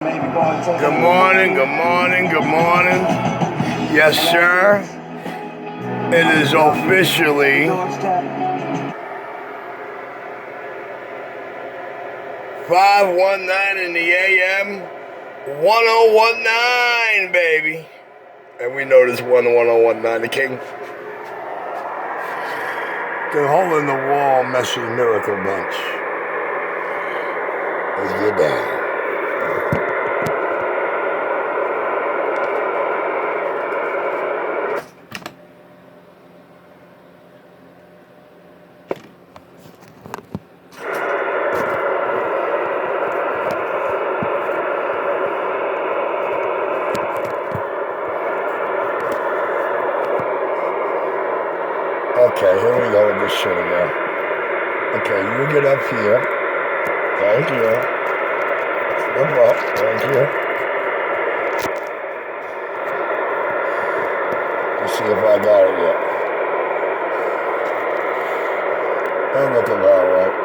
Good morning, good morning, good morning. Yes, sir. It is officially 5:19 in the AM, 1019, baby. And we know this 1019, the king. The hole in the wall, messy miracle bunch. Let's get down. Okay, here we go with this shit again. Okay, you get up here. Thank you. Step up. Thank you. Let's see if I got it yet. That look about right.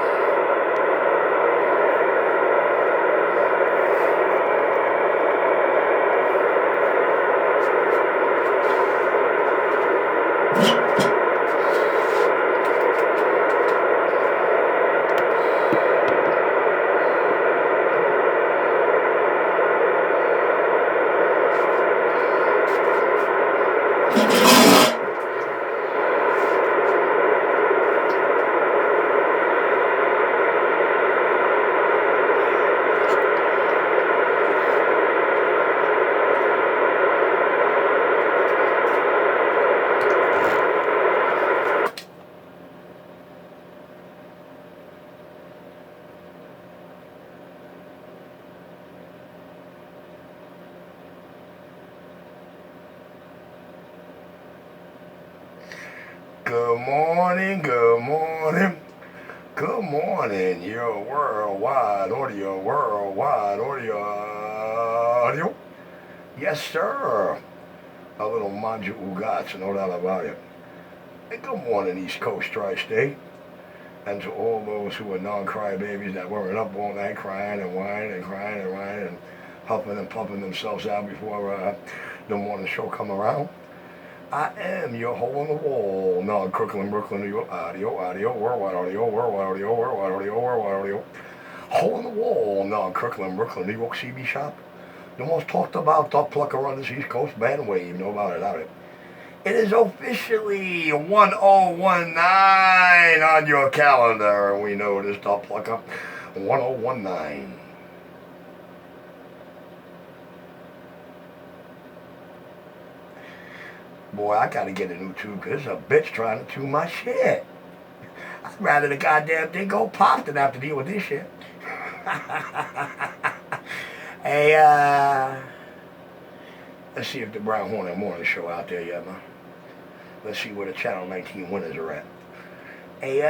Good morning, good morning, good morning, your worldwide audio. Yes, sir. A little Manju Ugats, no doubt about it. And good morning, East Coast Tri-State. And to all those who are non-crybabies that weren't up all night crying and whining and crying and whining and huffing and pumping themselves out before the morning show come around. I am your hole in the wall, non-Crooklyn, Brooklyn, New York, worldwide audio, worldwide audio. Hole in the wall, non-Crooklyn, Brooklyn, New York, CB shop. The most talked about top plucker on this East Coast bandwave, no about it, out it. It is officially 1019 on your calendar. We know it is top plucker, 1019. Boy, I gotta get a new tube because there's a bitch trying to tube my shit. I'd rather the goddamn thing go pop than have to deal with this shit. Hey, let's see if the Brown Hornet Morning Show out there yet, man. Let's see where the Channel 19 winners are at. Hey,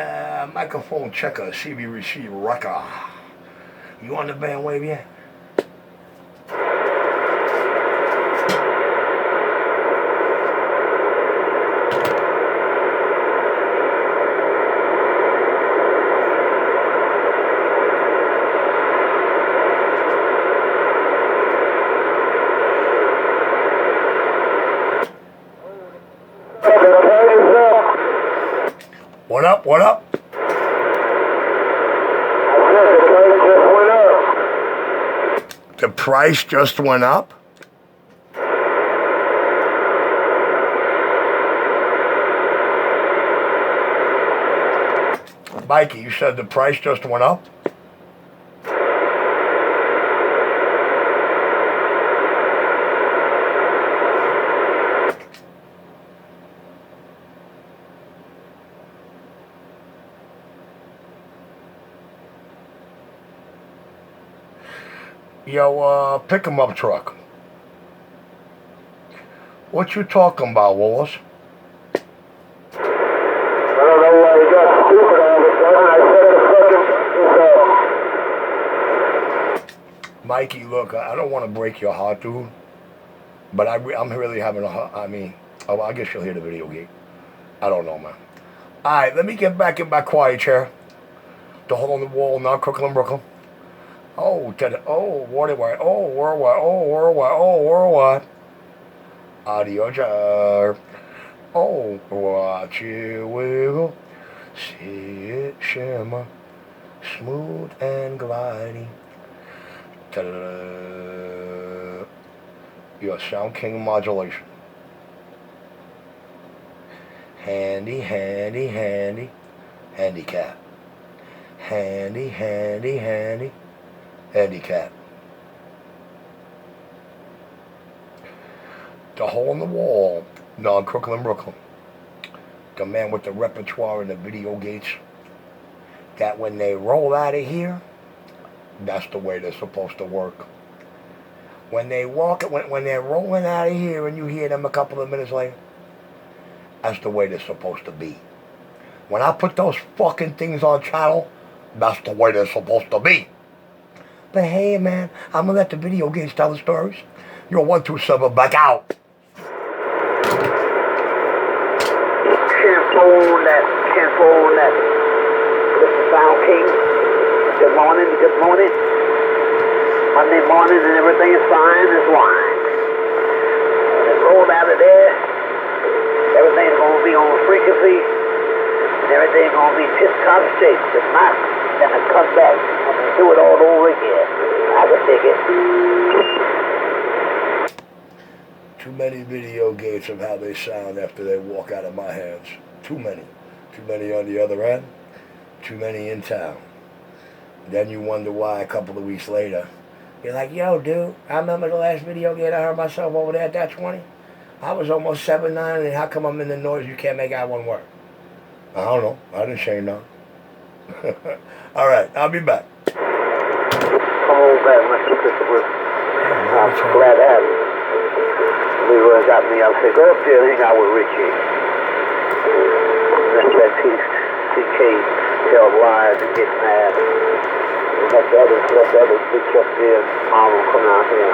microphone checker, CB receiver rocker. You on the bandwave yet? What up, what up? The price just went up? Mikey, you said the price just went up? Yo, pick 'em up truck. What you talking about, Wallace? I don't know why you got stupid all of a sudden. I said a fucking... Mikey, look, I don't want to break your heart, dude. But I'm really having a heart. I mean, I guess you'll hear the video game. I don't know, man. Alright, let me get back in my quiet chair. The hole in the wall, not Crooklyn, Brooklyn. Oh, to the, oh, worldwide, oh, worldwide, oh, worldwide, oh, worldwide. Audio jar. Oh, watch it wiggle. See it shimmer. Smooth and gliding. Ta-da. Your Sound King modulation. Handy, handy, handy. Handicap. Handy, handy, handy. Handicap. The Hole in the Wall. Non-Crooklyn, Brooklyn. The man with the repertoire and the video gates. That when they roll out of here, that's the way they're supposed to work. When they walk, when they're rolling out of here and you hear them a couple of minutes later, that's the way they're supposed to be. When I put those fucking things on channel, that's the way they're supposed to be. But hey, man, I'm gonna let the video games tell the stories. You're 127 back out. Can't hold that. This is Sound King. Good morning. Monday morning and everything is fine as wine. When it rolled out of there, everything's going to be on frequency and everything's going to be tip-top shape. If not, then I come back and do it all over again. I can dig it. Too many video games of how they sound after they walk out of my hands. Too many. Too many on the other end. Too many in town. Then you wonder why a couple of weeks later, you're like, yo, dude, I remember the last video game I heard myself over there at that 20. I was almost 7'9", and how come I'm in the noise you can't make out one word? I don't know. I didn't say no. All right, I'll be back. Come on back, Mr. Christopher. I'm glad to have you. Leroy got me. I said, go up there and hang out with Richie. Let that TK tell lies and get mad. And let the others bitch up there and Arnold come out here.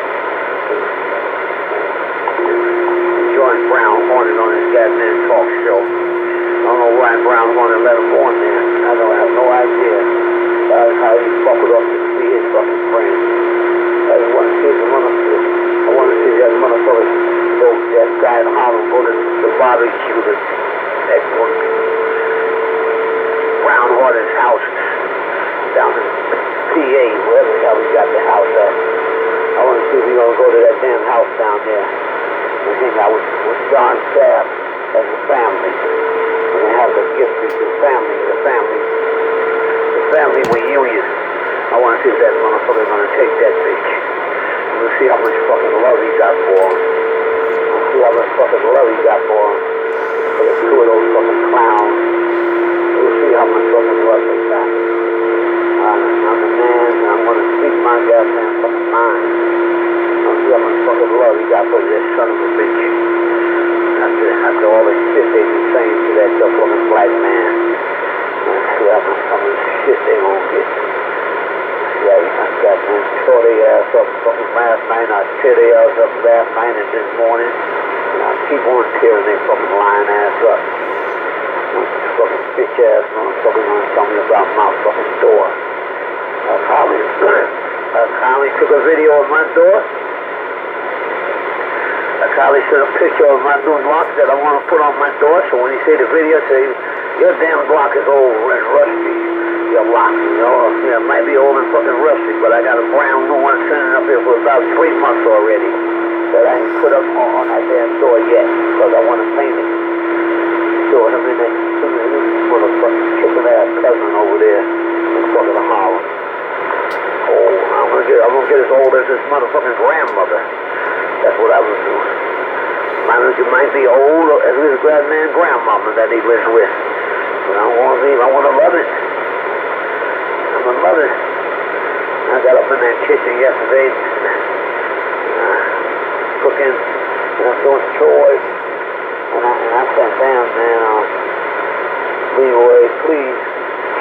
Join Brown Hornet on his goddamn talk show. I don't know why Brown Hornet let him on there. I have no idea. That's how he buckled up to see his fucking friends. I just want to see the motherfucker. I want to see that motherfucker go, that guy in Harlem go to the barbecue that one Brown Hornet's house down in PA, wherever the hell he got the house at. I want to see if he's going to go to that damn house down there and hang out with John Sapp and the family. And they have the gift to the family reunion. I want to see if that motherfucker's going to take that bitch. We'll see how much fucking love he got for him. We'll see how much fucking love he got for him. For the two of those fucking clowns. We'll see how much fucking love they got. I'm the man, and I'm going to speak my goddamn fucking mind. I'll see how much fucking love he got for this son of a bitch. After all the shit they been saying to that fucking black man. I'll see how much shit they won't get. Yeah, I got them tore their ass up fucking last night. I tear their ass up last night and this morning. And I keep on tearing their fucking lying ass up. Fucking bitch ass motherfucker gonna tell me about my fucking door. I finally took a video of my door. I finally sent a picture of my new lock that I want to put on my door. So when you see the video, say, your damn block is old and rusty. Your lock, yeah, it might be old and fucking rusty, but I got a brand new one sitting up here for about 3 months already that I ain't put up on that damn door yet because I want to paint it. Show him in that motherfucking kicking ass cousin over there in fucking Harlem. Oh, I'm gonna get as old as his motherfucking grandmother. That's what I was doing. You might be old as his grandmama that he lives with. But I want to love it. I'm a mother. I got up in that kitchen yesterday, cooking, and I'm doing chores, and I said, damn, man, Leroy, please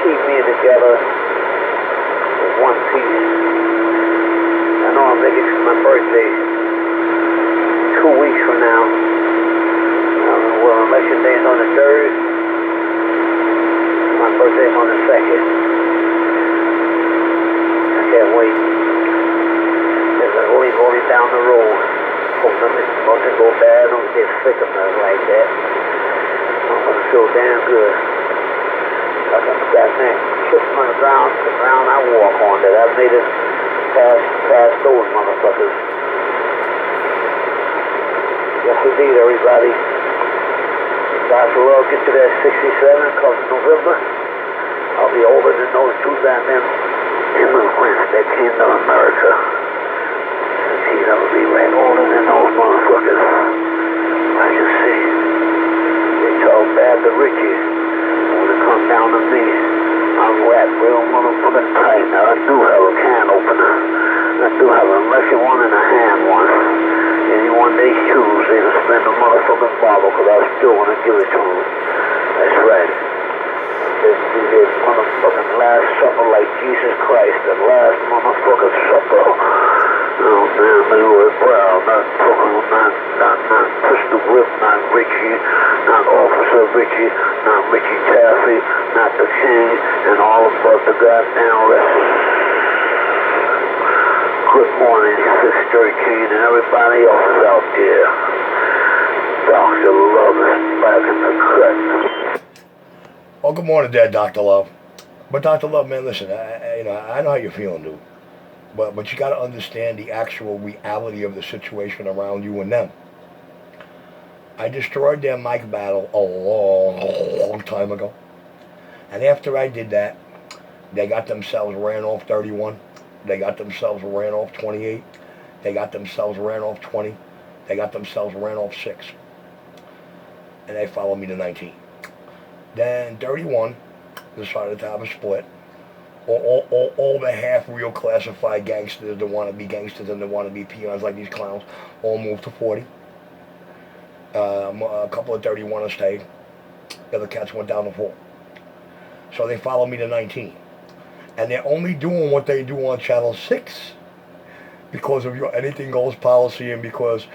keep me together as one piece. I know I'm making it to my birthday 2 weeks from now. Well, election day is on the 3rd. My birthday's on the 2nd. I can't wait. down the road. Hope nothing go bad, don't get sick or nothing like that. I'm gonna feel damn good. Like I'm goddamn kissing on the ground I walk on that I've made it past those motherfuckers. Yes indeed, everybody. Dr. Love, get to that 67 come November. I'll be older than those two goddamn immigrants that came to America. Gee, I'll be way older than those motherfuckers. I can see. They talk bad to Richie. When it comes down to me, I'm wrapped real motherfucking tight. Now I do have a can opener. I do have a Russian one and a hand one. Anyone they choose, they just spend a motherfucking bottle because I still want to give it to them. That's right. They do this motherfucking last supper like Jesus Christ, the last motherfucking supper. Oh man, Leroy Brown, not Pistol Whip, not Richie, not Officer Richie, not Richie Taffy, not the King, and all above the goddamn rest. Good morning, 613, and everybody else out there. Dr. Love is back in the cut. Oh, good morning, Dad, Dr. Love. But Dr. Love, man, listen, I know how you're feeling, dude. But you got to understand the actual reality of the situation around you and them. I destroyed their mic battle a long time ago. And after I did that, they got themselves ran off 31. They got themselves ran off 28. They got themselves ran off 20. They got themselves ran off 6. And they followed me to 19. Then 31 decided to have a split. All the half-real classified gangsters that want to be gangsters and that want to be peons like these clowns all moved to 40. A couple of 31ers stayed. The other cats went down to 4. So they followed me to 19. And they're only doing what they do on Channel 6 because of your anything goes policy and because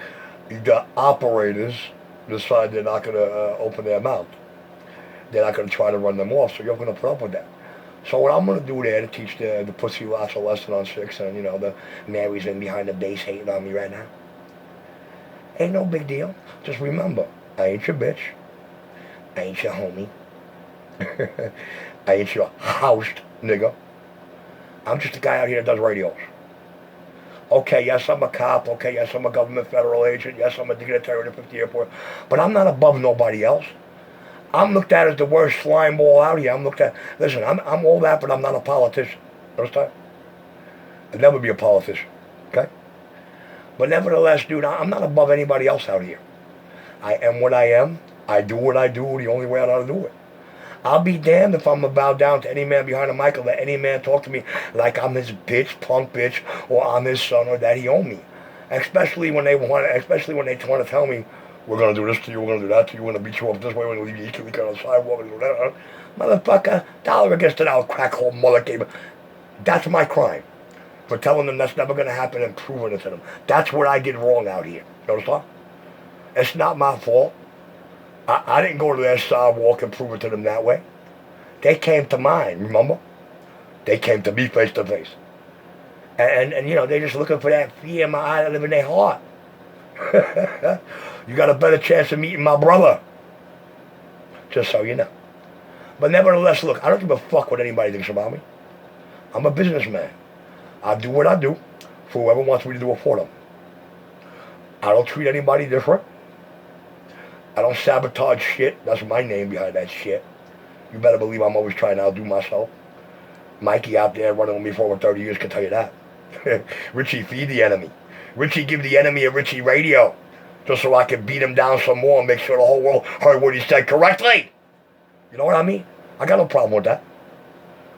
the operators decide they're not going to open their mouth. They're not going to try to run them off, so you're going to put up with that. So what I'm going to do there to teach the pussy lots a lesson on 6, and the Mary's in behind the base hating on me right now. Ain't no big deal. Just remember, I ain't your bitch. I ain't your homie. I ain't your housed nigga. I'm just a guy out here that does radios. Okay, yes, I'm a cop. Okay, yes, I'm a government federal agent. Yes, I'm a dignitary at the 50 airport. But I'm not above nobody else. I'm looked at as the worst slime ball out here. I'm looked at, listen, I'm all that, but I'm not a politician. Understand? I'll never be a politician. Okay? But nevertheless, dude, I'm not above anybody else out here. I am what I am. I do what I do the only way I know how to do it. I'll be damned if I'm going to bow down to any man behind a mic or let any man talk to me like I'm his bitch, punk bitch, or I'm his son or that he owe me. Especially when they want to tell me, we're going to do this to you, we're going to do that to you, we're going to beat you up this way, we're going to leave you equally on the sidewalk, and do that. Motherfucker, dollar against an hour, crack hole, mother game. That's my crime. For telling them that's never going to happen and proving it to them. That's what I did wrong out here. You understand? It's not my fault. I didn't go to their sidewalk and prove it to them that way. They came to mine, remember? They came to me face to face. And they're just looking for that fear in my eye that live in their heart. You got a better chance of meeting my brother. Just so you know. But nevertheless, look, I don't give a fuck what anybody thinks about me. I'm a businessman. I do what I do for whoever wants me to do it for them. I don't treat anybody different. I don't sabotage shit. That's my name behind that shit. You better believe I'm always trying to outdo myself. Mikey out there running with me for over 30 years can tell you that. Richie, feed the enemy. Richie, give the enemy a Richie radio. Just so I can beat him down some more and make sure the whole world heard what he said correctly. You know what I mean? I got no problem with that.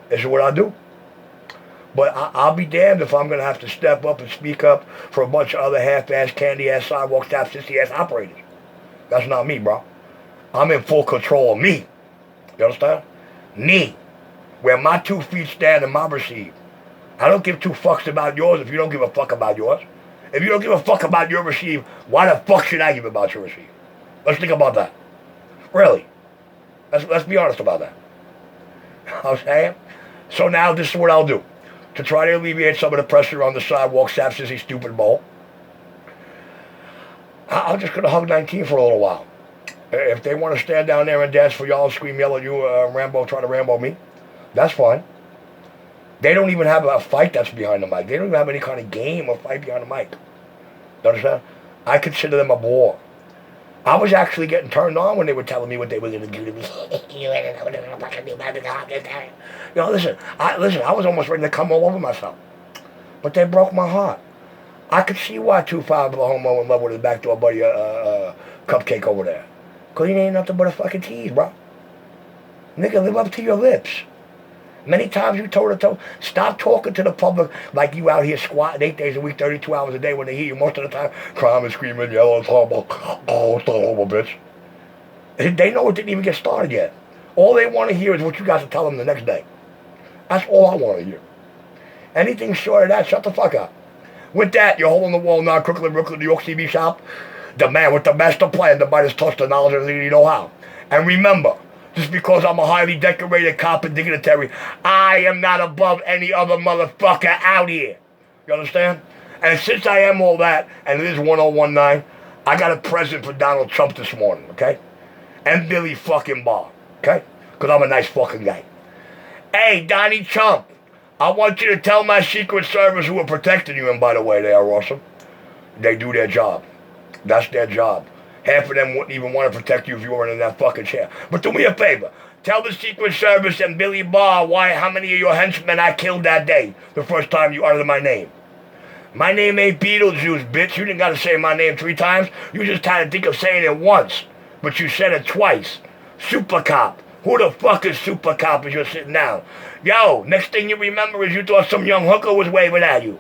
This is what I do. But I'll be damned if I'm going to have to step up and speak up for a bunch of other half-ass, candy-ass, sidewalk staff, sissy-ass operators. That's not me, bro. I'm in full control of me. You understand? Me. Where my 2 feet stand and my receive. I don't give 2 fucks about yours if you don't give a fuck about yours. If you don't give a fuck about your receive, why the fuck should I give about your receive? Let's think about that. Really. Let's be honest about that. You know what I'm saying? So now this is what I'll do. To try to alleviate some of the pressure on the sidewalk, sap, sissy, stupid bowl. I'm just gonna hug 19 for a little while. If they want to stand down there and dance for y'all, scream, yell at you, Rambo, try to Rambo me, that's fine. They don't even have a fight that's behind the mic. They don't even have any kind of game or fight behind the mic. You understand? I consider them a bore. I was actually getting turned on when they were telling me what they were going to do to me. You know, listen, I was almost ready to come all over myself. But they broke my heart. I could see why 2-5 of a homo in love with his backdoor buddy, Cupcake over there. Because he ain't nothing but a fucking tease, bro. Nigga, live up to your lips. Many times you told her, stop talking to the public like you out here squatting 8 days a week, 32 hours a day when they hear you most of the time crying and screaming, yelling, it's horrible. Oh, it's horrible, bitch. They know it didn't even get started yet. All they want to hear is what you guys are telling them the next day. That's all I want to hear. Anything short of that, shut the fuck up. With that, you're holding the wall now, Crooklyn, Brooklyn, New York TV shop. The man with the master plan, the Midas touch, the knowledge of everything you know how. And remember, just because I'm a highly decorated cop and dignitary, I am not above any other motherfucker out here. You understand? And since I am all that, and it is 1019, I got a present for Donald Trump this morning, okay? And Billy fucking Barr, okay? Because I'm a nice fucking guy. Hey, D.Chump, I want you to tell my Secret Service who are protecting you, and by the way, they are awesome. They do their job. That's their job. Half of them wouldn't even want to protect you if you weren't in that fucking chair. But do me a favor. Tell the Secret Service and Billy Barr how many of your henchmen I killed that day, the first time you uttered my name. My name ain't Beetlejuice, bitch. You didn't got to say my name 3 times. You just had to think of saying it once. But you said it twice. Super Cop. Who the fuck is Super Cop as you're sitting down? Yo, next thing you remember is you thought some young hooker was waving at you.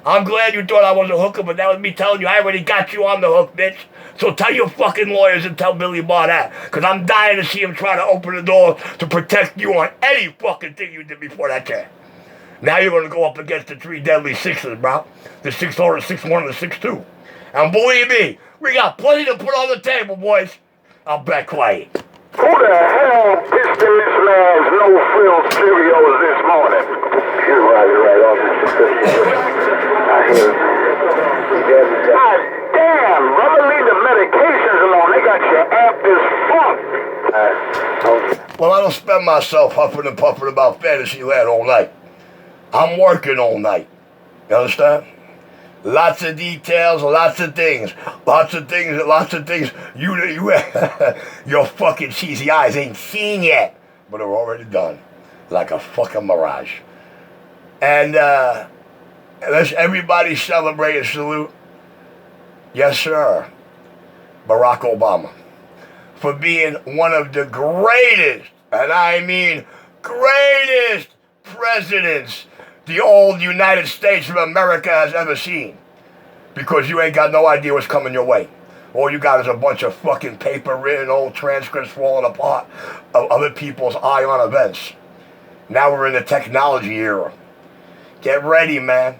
I'm glad you thought I was a hooker, but that was me telling you I already got you on the hook, bitch. So tell your fucking lawyers and tell Billy Barr that. Because I'm dying to see him try to open the door to protect you on any fucking thing you did before that chair. Now you're going to go up against the 3 deadly sixes, bro. The 6-0, the 6-1, and the 6-2. And believe me, we got plenty to put on the table, boys. I'll bet quiet. Who the hell pissed in this man's no-frills Cheerios this morning? You're right off I hear it. God damn, brother, leave the medications alone. They got you amped as fuck. Well, I don't spend myself huffing and puffing about fantasy land all night. I'm working all night. You understand? Lots of details, lots of things. Your fucking cheesy eyes ain't seen yet, but are already done. Like a fucking mirage. And let's everybody celebrate and salute. Yes, sir. Barack Obama. For being one of the greatest, and I mean greatest presidents the old United States of America has ever seen. Because you ain't got no idea what's coming your way. All you got is a bunch of fucking paper-written old transcripts falling apart of other people's eye-on events. Now we're in the technology era. Get ready, man.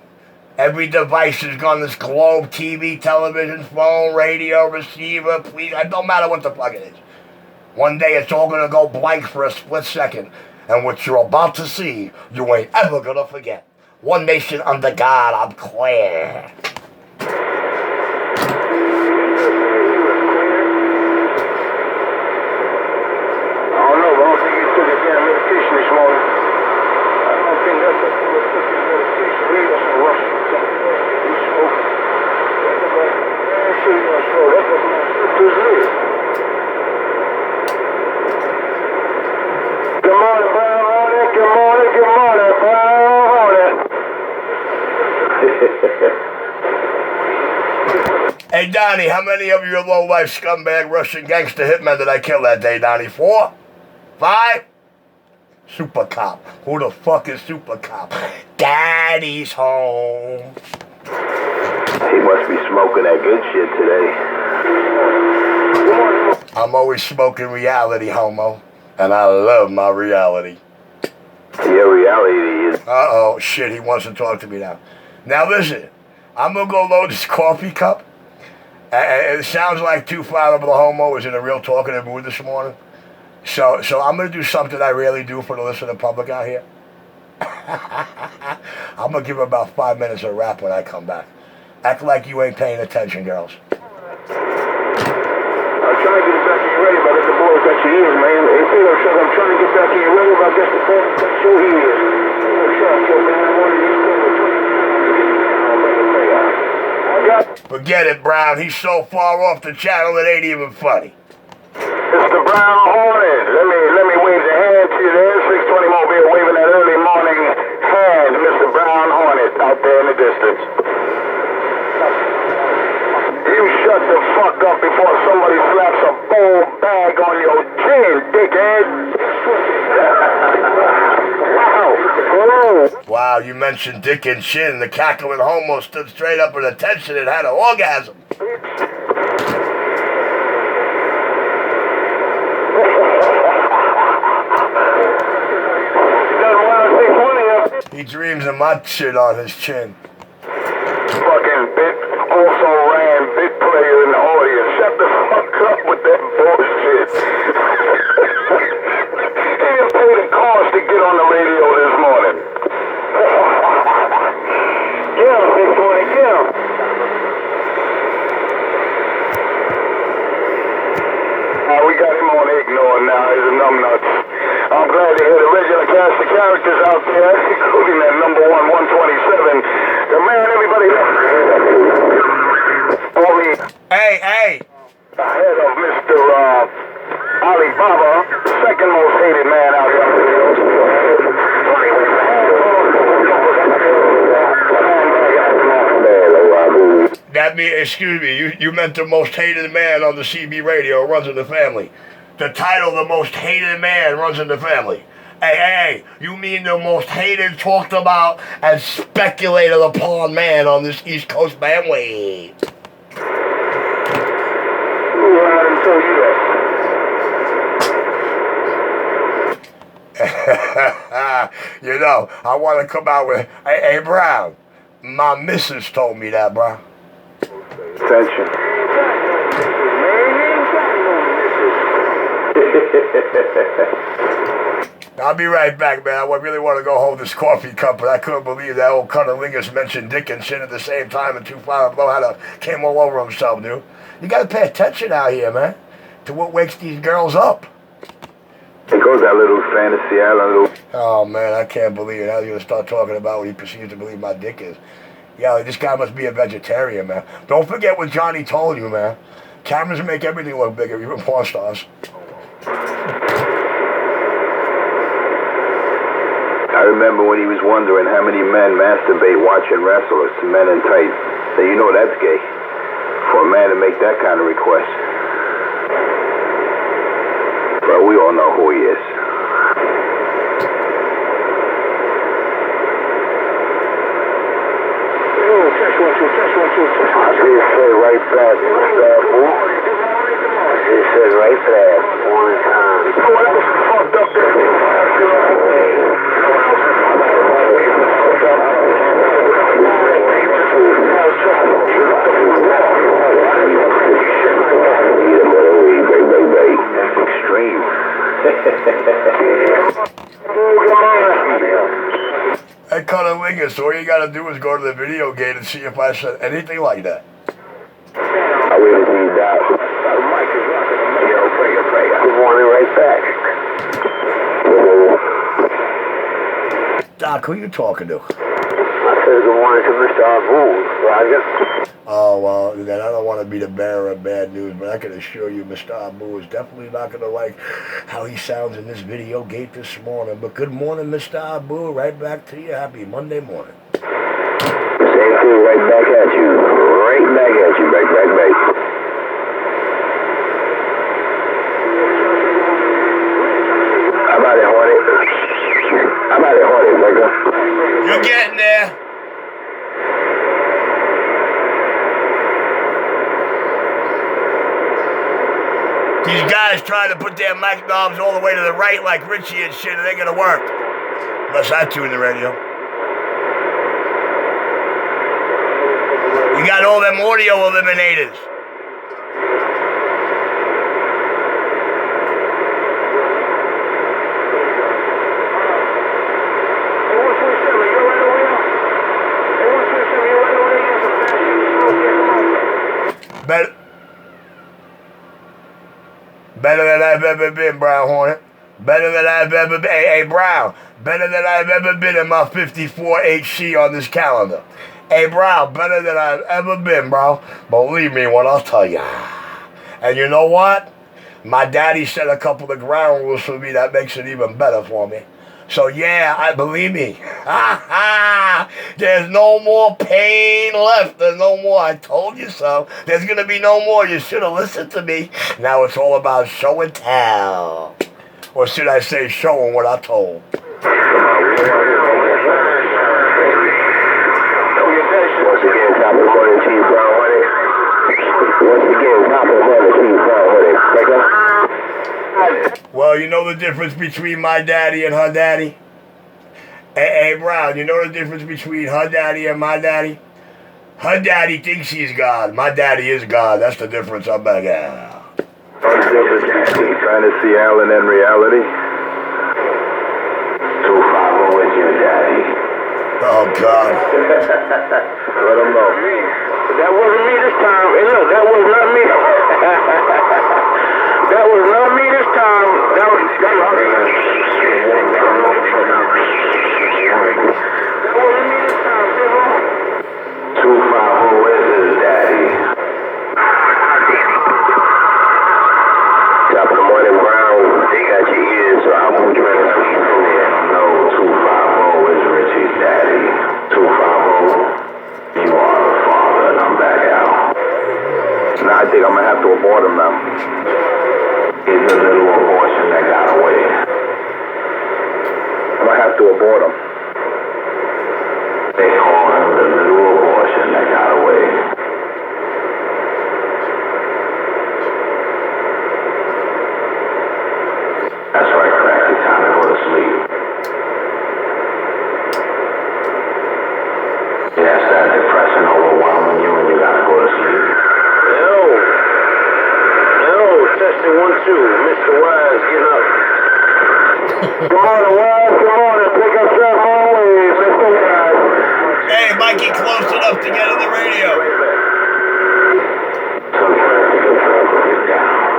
Every device is on this globe, TV, television, phone, radio, receiver, please. It don't matter what the fuck it is. One day it's all going to go blank for a split second. And what you're about to see, you ain't ever going to forget. One nation under God, I'm clear. Hey, Donnie, how many of your low-life scumbag Russian gangster hitmen did I kill that day, Donnie? 4? 5? Super Cop. Who the fuck is Super Cop? Daddy's home. He must be smoking that good shit today. I'm always smoking reality, homo. And I love my reality. Your reality is... Uh-oh, shit, he wants to talk to me now. Now listen, I'm going to go load this coffee cup. It sounds like 2-5 of the homo is in a real talkative mood this morning. So I'm going to do something I rarely do for the listening public out here. I'm going to give him about 5 minutes of rap when I come back. Act like you ain't paying attention, girls. I'm trying to get back in your radio, but the boys got your ears, man. Hey, Peter, I'm trying to get back in your radio, but I guess the boys got your ears. Forget it, Brown. He's so far off the channel it ain't even funny. Mr. Brown Hornet, let me wave the hand to you there. 620 Mobile waving that early morning hand. Mr. Brown Hornet out there in the distance. You shut the fuck up before somebody slaps a bowl bag on your chin, dickhead. Wow. Wow, you mentioned dick and chin. The cackling homo stood straight up at attention and had an orgasm. He dreams of my shit on his chin. Fucking bit, also ran bit player in the audience. Shut the fuck up with that bullshit. He didn't pay the cost to get on the radio this morning. Get him, big boy, get him. We got him on ignore now. He's a numbnuts. I'm glad to hear the regular cast of characters out there, including that number 127. The man everybody only Hey! ahead of Mr. Alibaba, the second most hated man out here. That mean, excuse me, you meant the most hated man on the CB radio runs in the family. The title, the most hated man runs in the family. Hey, you mean the most hated, talked about, and speculated upon man on this East Coast bandwave. You know, I want to come out with, hey, Brown, my missus told me that, bro. Attention. I'll be right back, man. I really want to go hold this coffee cup, but I couldn't believe that old cunnilingus mentioned dick and shit at the same time and too far below how to came all over himself, dude. You got to pay attention out here, man, to what wakes these girls up. It goes that little fantasy island. Oh, man, I can't believe it. How you going to start talking about what he perceives to believe my dick is? Yeah, this guy must be a vegetarian, man. Don't forget what Johnny told you, man. Cameras make everything look bigger, even porn stars. I remember when he was wondering how many men masturbate watching wrestlers, men in tights. So you know that's gay. For a man to make that kind of request. But we all know who he is. I just said right back, I just said right back one time. What was fucked up there? That's extreme. Hey, cunnilingus, all you got to do is go to the video game and see if I said anything like that. I waited till you died. Good morning, right back. Doc, who you talking to? I said good morning to Mr. Abu, Roger. Oh, well, then I don't want to be the bearer of bad news, but I can assure you Mr. Abu is definitely not going to like how he sounds in this video gate this morning. But good morning, Mr. Abu. Right back to you. Happy Monday morning. Same thing, right back at you. Right back at you. Back. How about it, Hornet, nigga? You're getting there. These guys trying to put their mic knobs all the way to the right like Richie and shit, it ain't gonna work. Unless I tune the radio. You got all them audio eliminators. Better than I've ever been, Brown Hornet. Better than I've ever been. Hey, Brown. Better than I've ever been in my 54 HC on this calendar. Hey, Brown. Better than I've ever been, bro. Believe me when I tell you. And you know what? My daddy set a couple of ground rules for me that makes it even better for me. So yeah, I believe me. There's no more pain left. There's no more. I told you so. There's going to be no more. You should have listened to me. Now it's all about show and tell. Or should I say showing what I told? Once again, top of the morning, Chief Brown Honey. Once again, top of the morning, Chief Brown Honey. Well, you know the difference between my daddy and her daddy? Hey, Brown, you know the difference between her daddy and my daddy? Her daddy thinks he's God. My daddy is God. That's the difference. I'm back out. What's the difference between fantasy Allen and reality? 250 is your daddy. Oh, God. Let him know. That wasn't me this time. Hey, look, that was not me. That was not me this time. That was me this time, Silver. 250 is his daddy. Top of the morning, Brown. They got your ears, so I'm going to try to squeeze in there. No, 250 is Richie's daddy. 250, you are the father, and I'm back out. Now I think I'm going to have to abort him now. He's a little abortion that got away. I'm going to have to abort him. They call him the little abortion that got away. That's right, crack. It's time to go to sleep. Yes, that depressing, overwhelming you, and you gotta go to sleep. Testing 1, 2. Mr. Wise, get up. Come on, Wise. Come on and pick us up always, Mr. Wise. Hey, Mike, get close enough to get on the radio.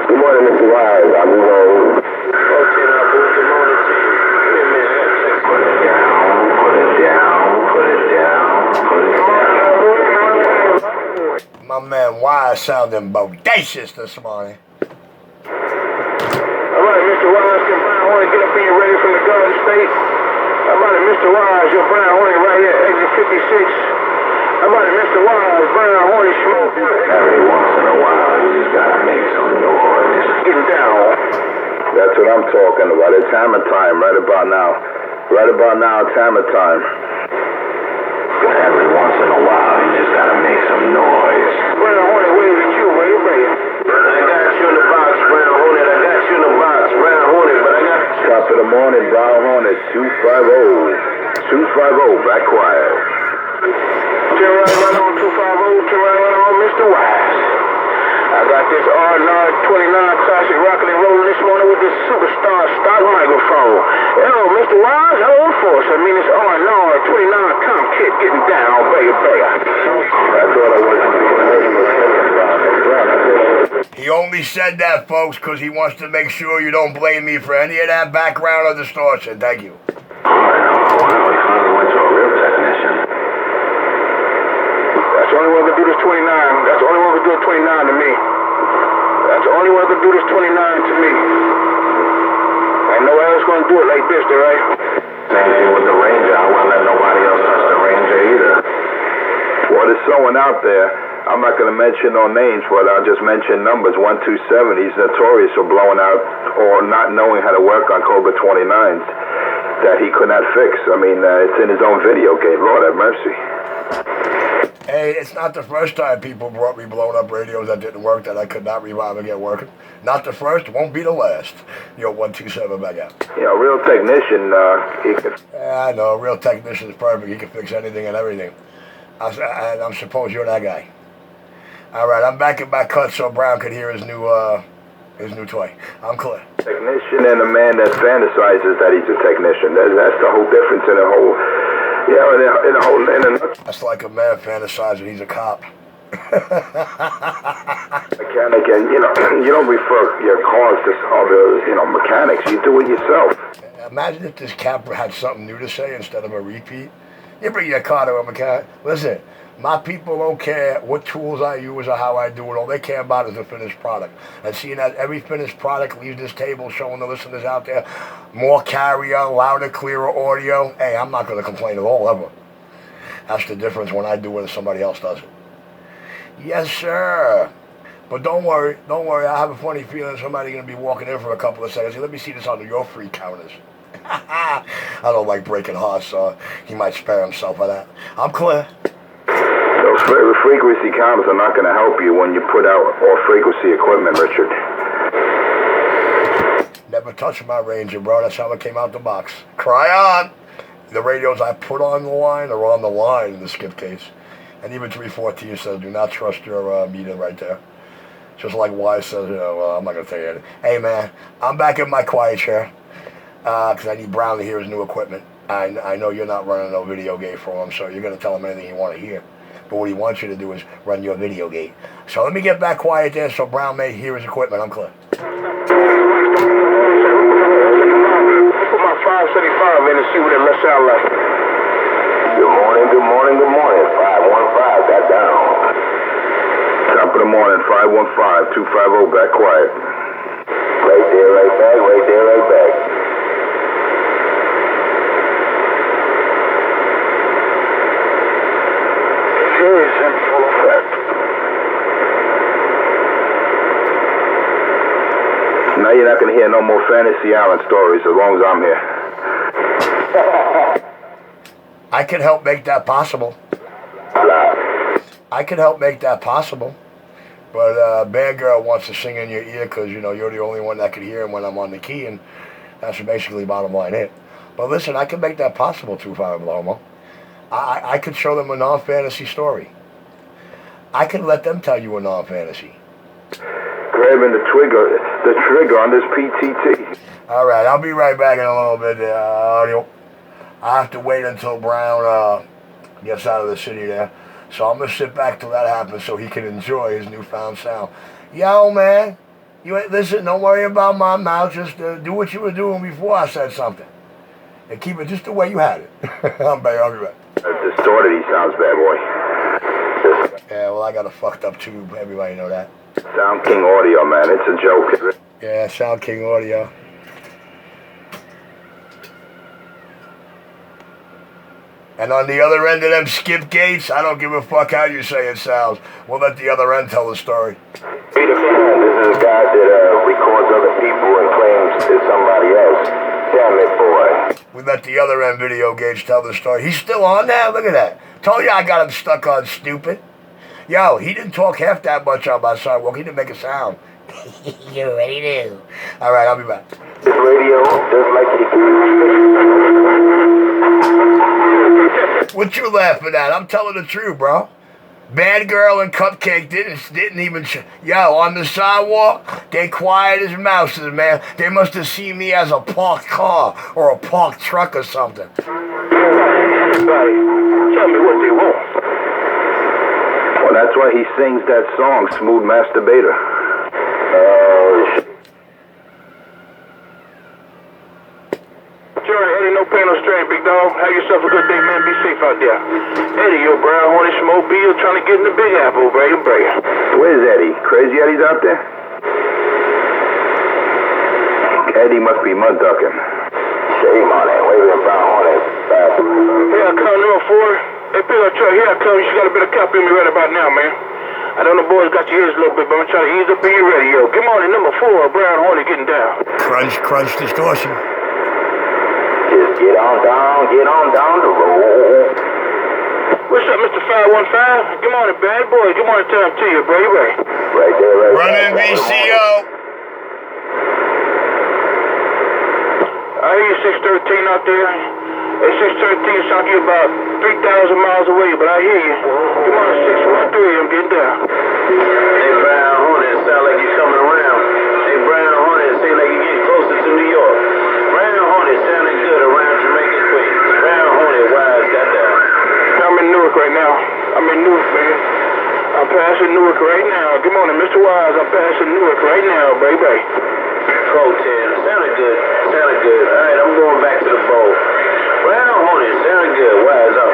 Good morning, Mr. Wise. I'm Lou. Okay, now, boo, good morning to you. Give me a minute. Put it down, put it down, put it down, put it down. My man Wise sounding bodacious this morning. All right, Mr. Wise, can Brown Hornet get up in you ready from the Garden State? How about it, Mr. Wise? Your Brown Hornet right here, exit 56. How about it, Mr. Wise? Brown Hornet smoke. Every once in a while, you just gotta make some noise. Getting down. That's what I'm talking about. It's hammer time right about now. Right about now, it's hammer time. Every once in a while, you just gotta make some noise. Brown Hornet waving at you, wait. I got you in the box, Brown Hornet. I got you in the box, Brown Hornet, but I got you. Top of the morning, Brown Hornet, 250. 250, back quiet. Turn right on 250, turn right on Mr. Wise. I got this R&R 29 classic rockin' and rollin' this morning with this superstar stock microphone. Yo, Mr. Wise, hold force. I mean, this R&R 29 comp kit getting down, baby. That's all I want to do. He only said that, folks, because he wants to make sure you don't blame me for any of that background or distortion. Thank you. Oh, wow, we finally went to a real technician. That's the only one who can do this 29. That's the only one who can do a 29 to me. That's the only one who can do this 29 to me. Ain't no one else gonna do it like this, right? Same thing with the Ranger. I won't let nobody else touch the Ranger either. Well, there's someone out there. I'm not going to mention no names, but I'll just mention numbers. 127. He's notorious for blowing out or not knowing how to work on Cobra 29s that he could not fix. I mean, it's in his own video game. Lord have mercy. Hey, it's not the first time people brought me blown up radios that didn't work that I could not revive and get working. Not the first, won't be the last. Yo, 127 back out. You know, real technician, he could... Yeah, I know, a real technician is perfect. He can fix anything and everything. And I'm supposed you're that guy. All right, I'm back in my cut so Brown could hear his new toy. I'm clear. Technician and a man that fantasizes that he's a technician. That's the whole difference in the whole... That's like a man fantasizing he's a cop. Mechanic, and you You don't refer your cars to other, mechanics. You do it yourself. Imagine if this capper had something new to say instead of a repeat. You bring your car to a mechanic. Listen, my people don't care what tools I use or how I do it. All they care about is the finished product. And seeing that every finished product leaves this table showing the listeners out there more carrier, louder, clearer audio, hey, I'm not going to complain at all, ever. That's the difference when I do it and somebody else does it. Yes, sir. But don't worry. I have a funny feeling somebody's going to be walking in for a couple of seconds. Let me see this on your free counters. I don't like breaking hearts, so he might spare himself of that. I'm clear. Those frequency counters are not going to help you when you put out all frequency equipment, Richard. Never touched my Ranger, bro. That's how it came out the box. Cry on. The radios I put on the line are on the line in the skip case. And even 314 says, do not trust your meter right there. Just like Wise says, well, I'm not going to tell you anything. Hey, man, I'm back in my quiet chair because I need Brown to hear his new equipment. I know you're not running no video gate for him, so you're going to tell him anything you want to hear. But what he wants you to do is run your video gate. So let me get back quiet there so Brown may hear his equipment. I'm clear. Put my 575 in and see what it lets out like. Good morning. 515, got down. Top of the morning, 515, 250, back quiet. Right there, right back. It is in full effect. Now you're not going to hear no more Fantasy Island stories as long as I'm here. I can help make that possible. But Bad Girl wants to sing in your ear because, you're the only one that can hear him when I'm on the key, and that's basically bottom line it. But listen, I can make that possible, 25 Lomo. I could show them a non-fantasy story. I can let them tell you a non-fantasy. Grabbing the trigger on this PTT. All right, I'll be right back in a little bit, audio. I have to wait until Brown gets out of the city there. So I'm going to sit back till that happens so he can enjoy his newfound sound. Yo, man, listen, don't worry about my mouth. Just do what you were doing before I said something. And keep it just the way you had it. I'll be back. Distorted, he sounds, bad boy. Yeah, well, I got a fucked up tube. Everybody know that. Sound King Audio, man. It's a joke. Yeah, Sound King Audio. And on the other end of them skip gates, I don't give a fuck how you say it sounds. We'll let the other end tell the story. Peter Flynn, this is a guy that records other people and claims it's somebody else. Damn it, boy. We let the other end video gauge tell the story. He's still on there? Look at that. Told you I got him stuck on stupid. Yo, he didn't talk half that much on my sidewalk. He didn't make a sound. You already knew. All right, I'll be back. This radio, just like What you laughing at? I'm telling the truth, bro. Bad Girl and Cupcake didn't even... Yo, on the sidewalk, they quiet as mouses, man. They must have seen me as a parked car or a parked truck or something. Tell me what they want. Well, that's why he sings that song, Smooth Masturbator. Sure, Eddie, no pain, no strain, big dog. Have yourself a good day, man. Be safe out there. Eddie, your brown horny mobile trying to get in the Big Apple, break. Where's Eddie? Crazy Eddie's out there? Eddie must be mud ducking. Shame on it. Waving brown horny. Here I come, number 4. Hey, pick up truck. Here I come. You got a bit of copy of me right about now, man. I know the boys got your ears a little bit, but I'm trying to ease up in your radio. Come on in, number 4, brown horny getting down. Crunch distortion. Just get on down the road. What's up, Mr. 515? Good morning, bad boy. Good morning time to you, bro. You right? Right there, right there. Running VCO. I hear you 613 out there. Hey, 613 sound you about 3,000 miles away, but I hear you. Come on, 613, I'm getting down. Hey, Brown Hornet, it sound like you're coming around. Hey, Brown Hornet, it seems like you're getting closer to New York. Brown Hornet sounding good around Jamaica, Queens. Brown Hornet, wise, got down. I'm in Newark right now. I'm in Newark, man. I'm passing Newark right now. Good morning, Mr. Wise. I'm passing Newark right now, baby. 410. Sounded good. Sounded good. All right, I'm going back to the bowl. Well, hold it. Sounded good. Wise up.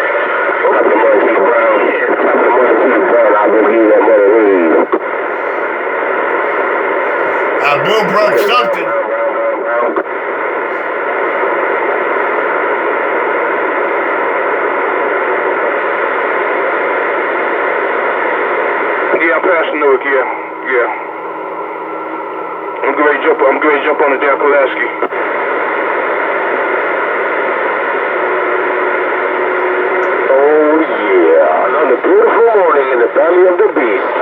Top of the money, Keith Brown. Top of the money, Keith Brown. I'll go give you that money. Bill broke something. Yeah, I'm passing Newark, yeah. I'm going to jump on the damn Pulaski. Oh, yeah. Another beautiful morning in the belly of the beast.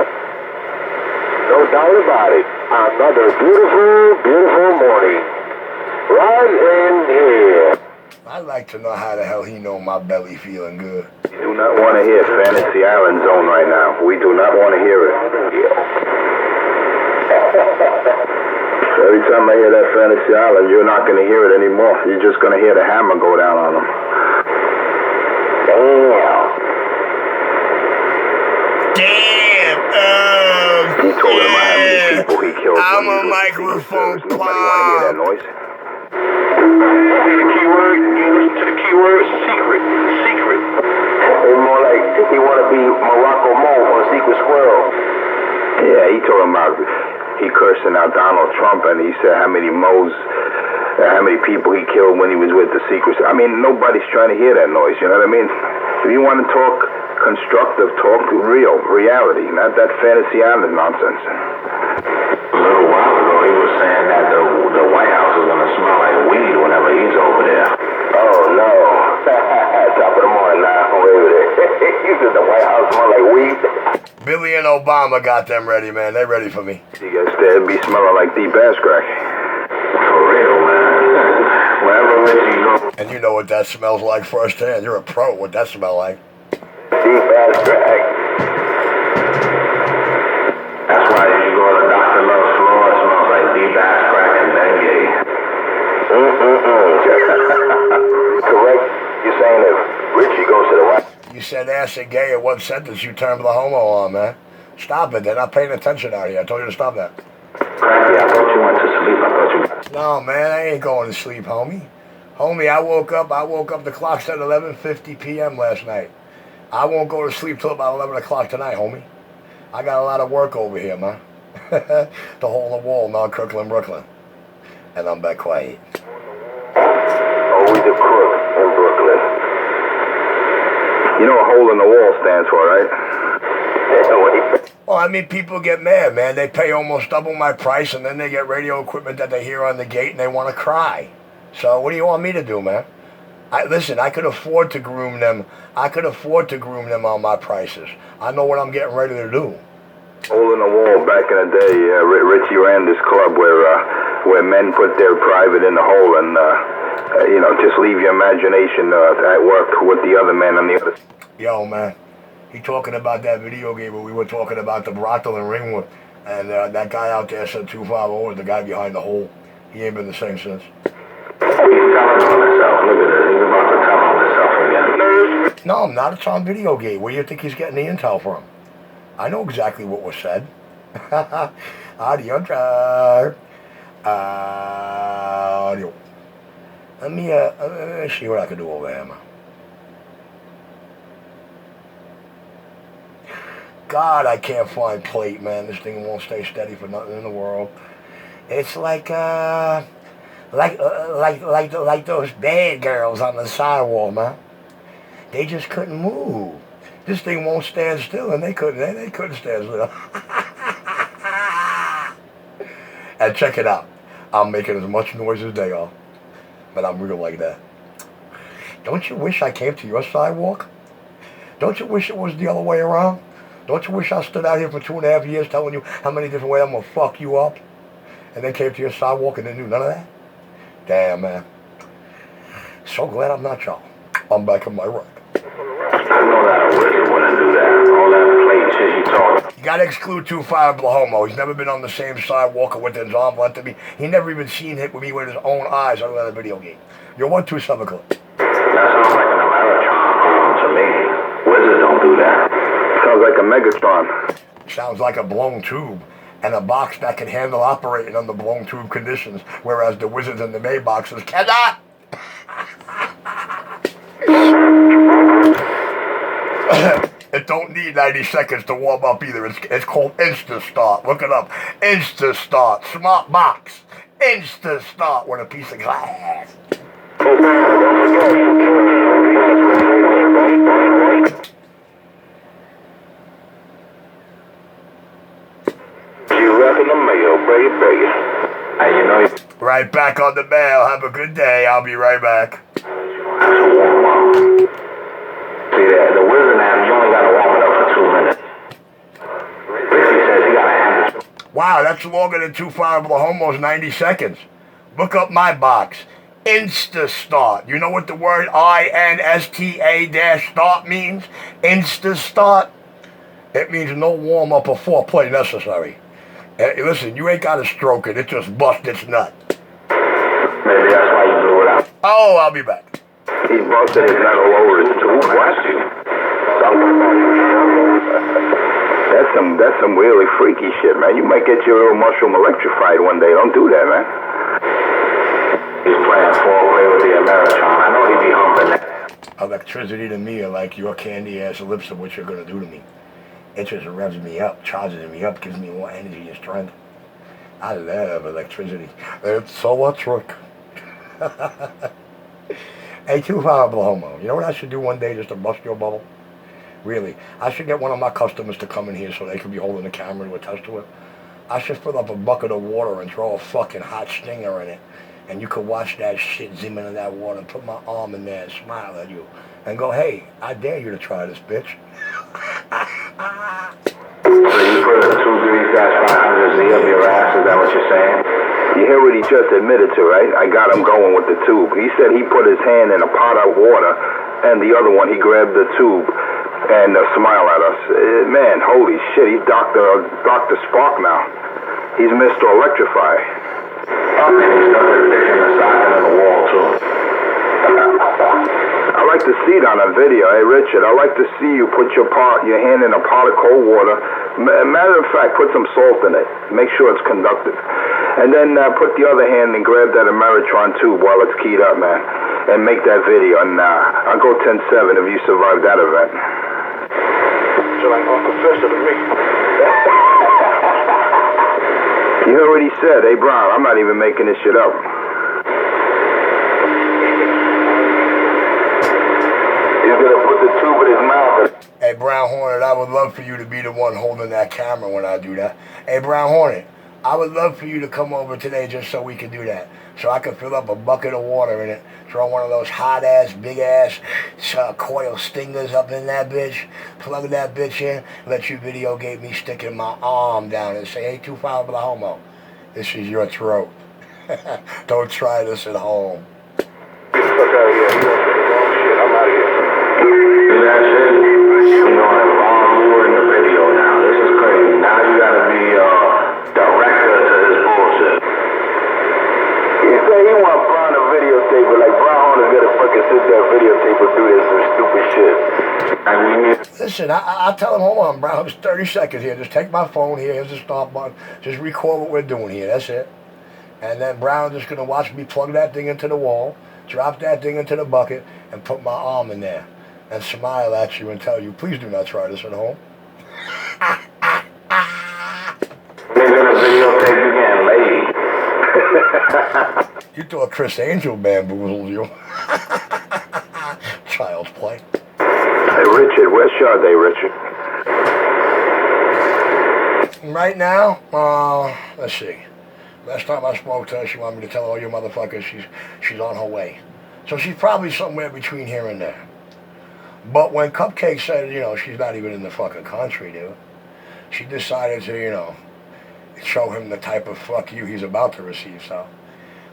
No doubt about it. Another beautiful, beautiful morning. Right in here. I'd like to know how the hell he know my belly feeling good. We do not want to hear Fantasy Island Zone right now. We do not want to hear it. Every time I hear that Fantasy Island, you're not going to hear it anymore. You're just going to hear the hammer go down on them. Damn. He told him how many people he killed. I'm a microphone Nobody want to hear that noise. The keyword, you listen to the keyword secret. It's more like he want to be Morocco Mo on Secret Squirrel. Yeah, he told him about he cursing out Donald Trump, and he said how many people he killed when he was with the Secret. I mean, nobody's trying to hear that noise. You know what I mean? If you want to talk constructive, talk real reality, not that Fantasy Island nonsense. A little while ago, he was saying that the White House is going to smell like weed whenever he's over there. Oh, no. Top of the morning now. Wait a minute. You said the White House smell like weed? Billy and Obama got them ready, man. They ready for me. You guys there be smelling like D.Bass crack. For real, man. Wherever Richie goes. And you know what that smells like firsthand. You're a pro. What that smell like? D.Bass crack. That's why if you go to Dr. Love's floor, it smells like D-Bass crack and dengue. Correct. You're saying if Richie goes to the White House. You said acid gay in one sentence. You turned the homo on, man. Stop it. They're not paying attention out here. I told you to stop that. Cracky, I thought you went to sleep. I thought you... No, man. I ain't going to sleep, homie. Homie, I woke up. The clock said 11:50 p.m. last night. I won't go to sleep till about 11 o'clock tonight, homie. I got a lot of work over here, man. The hole in the wall, Mount Kirkland, Brooklyn. And I'm back quiet. Always a crook in Brooklyn. You know what hole in the wall stands for, right? Well, I mean, people get mad, man. They pay almost double my price, and then they get radio equipment that they hear on the gate, and they want to cry. So what do you want me to do, man? Listen, I could afford to groom them. I could afford to groom them on my prices. I know what I'm getting ready to do. Hole in the wall back in the day, Richie ran this club where men put their private in the hole and, just leave your imagination at work with the other men on the other. Yo, man, he talking about that video game where we were talking about the brothel in Ringwood, and that guy out there said 250 is the guy behind the hole. He ain't been the same since. He's telling on himself. Look at this. He's about to tell on himself again. No, I'm not. It's on video game. Where do you think he's getting the intel from? I know exactly what was said. Audio drive. Audio. Let me see what I can do over here, man. God, I can't find plate, man. This thing won't stay steady for nothing in the world. It's like those bad girls on the sidewalk, man. They just couldn't move. This thing won't stand still, and they couldn't stand still. And check it out. I'm making as much noise as they are, but I'm real like that. Don't you wish I came to your sidewalk? Don't you wish it was the other way around? Don't you wish I stood out here for 2.5 years telling you how many different ways I'm going to fuck you up? And then came to your sidewalk and didn't do none of that? Damn, man. So glad I'm not y'all. I'm back in my rack. I know that a wizard wouldn't do that. All that plate shit you talking. You gotta exclude 25 Blahomo. He's never been on the same sidewalk with his arm length to me. He never even seen hit with me with his own eyes other than a video game. You're 127 clip. That sounds like an Ameritron to me. Wizard don't do that. Sounds like a Megatron. sounds like a blown tube, and a box that can handle operating under blown tube conditions, whereas the Wizards and the Mayboxes cannot. It don't need 90 seconds to warm up either. It's called Insta Start. Look it up. Insta Start. Smart box. Insta Start with a piece of glass. You reckon the mail, baby. Hey, you know, Right back on the mail. Have a good day. I'll be right back. that's a warm up. See, the Wizard now, you only got to warm it up for 2 minutes. Richie says he got to have this. Wow, that's longer than 2 5 almost 90 seconds. Look up my box. Insta Start. You know what the word INSTA-start means? Insta Start. It means no warm up or foreplay necessary. Listen, you ain't got to stroke it. It just bust its nut. Maybe that's why you blew it out. Oh, I'll be back. He busted his nut all over his tube. Watch you. That's some really freaky shit, man. You might get your little mushroom electrified one day. Don't do that, man. He's playing foreplay with the Ameritron. I know he'd be humping that. Electricity to me are like your candy ass lips of what you're going to do to me. It just revs me up, charges me up, gives me more energy and strength. I love electricity. It's so electric. Hey, 2 5 homo. You know what I should do one day just to bust your bubble? Really. I should get one of my customers to come in here so they could be holding the camera to attest to it. I should fill up a bucket of water and throw a fucking hot stinger in it. And you could watch that shit zoom into that water and put my arm in there and smile at you. And go, hey, I dare you to try this, bitch. So you put a 2 3-500Z up your ass, is that what you're saying? You hear what he just admitted to, right? I got him going with the tube. He said he put his hand in a pot of water, and the other one he grabbed the tube and smiled at us. Man, holy shit, he's Dr. Spark now. He's Mr. Electrify. And he started sticking the socket in the wall, too. I like to see it on a video. Hey, Richard, I like to see you put your hand in a pot of cold water. Matter of fact, put some salt in it. Make sure it's conductive. And then put the other hand and grab that Ameritron tube while it's keyed up, man. And make that video. And I'll go 10-7 if you survive that event. So like Uncle Fester to me. You heard what he said. Hey, Brown, I'm not even making this shit up. He's gonna put the tube in his mouth. Hey, Brown Hornet, I would love for you to be the one holding that camera when I do that. Hey, Brown Hornet, I would love for you to come over today just so we can do that. So I can fill up a bucket of water in it, throw one of those hot-ass, big-ass coil stingers up in that bitch, plug that bitch in, let you videotape me sticking my arm down and say, hey, 2 5 homo, this is your throat. Don't try this at home. Get the fuck out of here. You want some wrong shit. I'm out of here. That's it. You know, involve more in the video now. This is crazy. Now you gotta be director to this bullshit. He said he want Brown to videotape it. Like Brown is gonna fucking sit there and videotape or do this some stupid shit. And we need. Listen, I'll tell him, hold on, Brown, it's 30 seconds here. Just take my phone here. Here's the stop button. Just record what we're doing here. That's it. And then Brown's just going to watch me plug that thing into the wall, drop that thing into the bucket, and put my arm in there. And smile at you and tell you, please do not try this at home. They're gonna videotape you getting laid. You thought Chris Angel bamboozled you. Child's play. Hey, Richard, where's Sade, Richard? Right now, let's see. Last time I spoke to her, she wanted me to tell all you motherfuckers she's on her way. So she's probably somewhere between here and there. But when Cupcake said, she's not even in the fucking country, dude, she decided to, show him the type of fuck you he's about to receive. So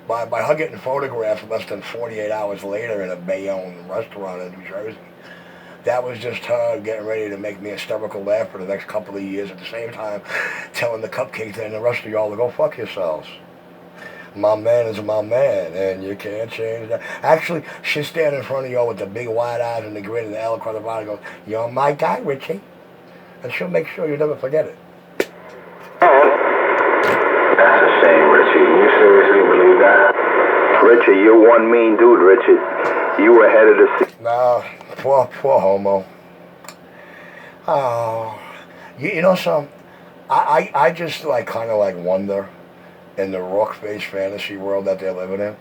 by her getting photographed less than 48 hours later in a Bayonne restaurant in New Jersey, that was just her getting ready to make me hysterical laugh for the next couple of years, at the same time telling the Cupcake and the rest of y'all to go fuck yourselves. My man is my man, and you can't change that. Actually, she'll stand in front of y'all with the big wide eyes and the grin and the L across the body and goes, you're my guy, Richie. And she'll make sure you never forget it. You seriously believe that? Richard, you're one mean dude, Richard. You were ahead of the scene. Nah, poor homo. Oh, you know something? I just like kind of like wonder in the rock-faced fantasy world that they're living in.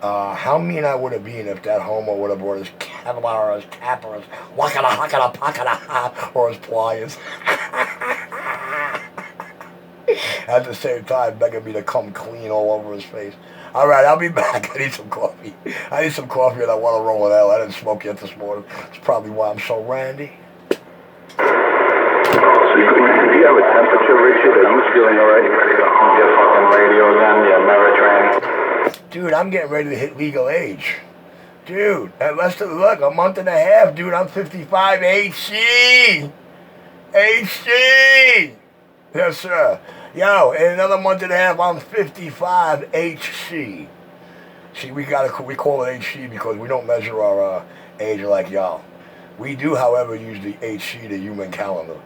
How mean I would have been if that homo would have brought his Kevlar or his cap or his wakada hakada pakada ha or his pliers. At the same time, begging me to come clean all over his face. All right, I'll be back. I need some coffee. I need some coffee and I want to roll it out. I didn't smoke yet this morning. It's probably why I'm so randy. So you have a temperature, Richard? Are you feeling all right? You ready to home your fucking radio again? Your Ameritrans? Dude, I'm getting ready to hit legal age. Dude, and less than, look, a month and a half, dude. I'm 55 HC. HC. Yes, sir. Yo, in another month and a half, I'm 55 HC. See, we call it HC because we don't measure our age like y'all. We do, however, use the HC, the human calendar.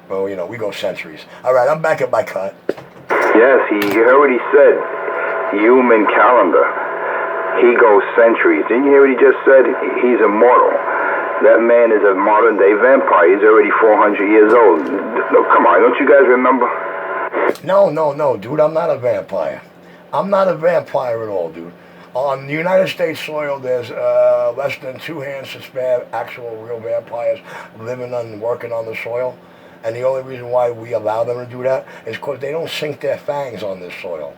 Well, you know, we go centuries. All right, I'm back at my cut. Yes, you heard what he said. Human calendar. He goes centuries. Didn't you hear what he just said? He's immortal. That man is a modern-day vampire. He's already 400 years old. No, come on, don't you guys remember? No, dude, I'm not a vampire. I'm not a vampire at all, dude. On the United States soil, there's less than 2 hands to spare actual real vampires living and working on the soil. And the only reason why we allow them to do that is because they don't sink their fangs on this soil.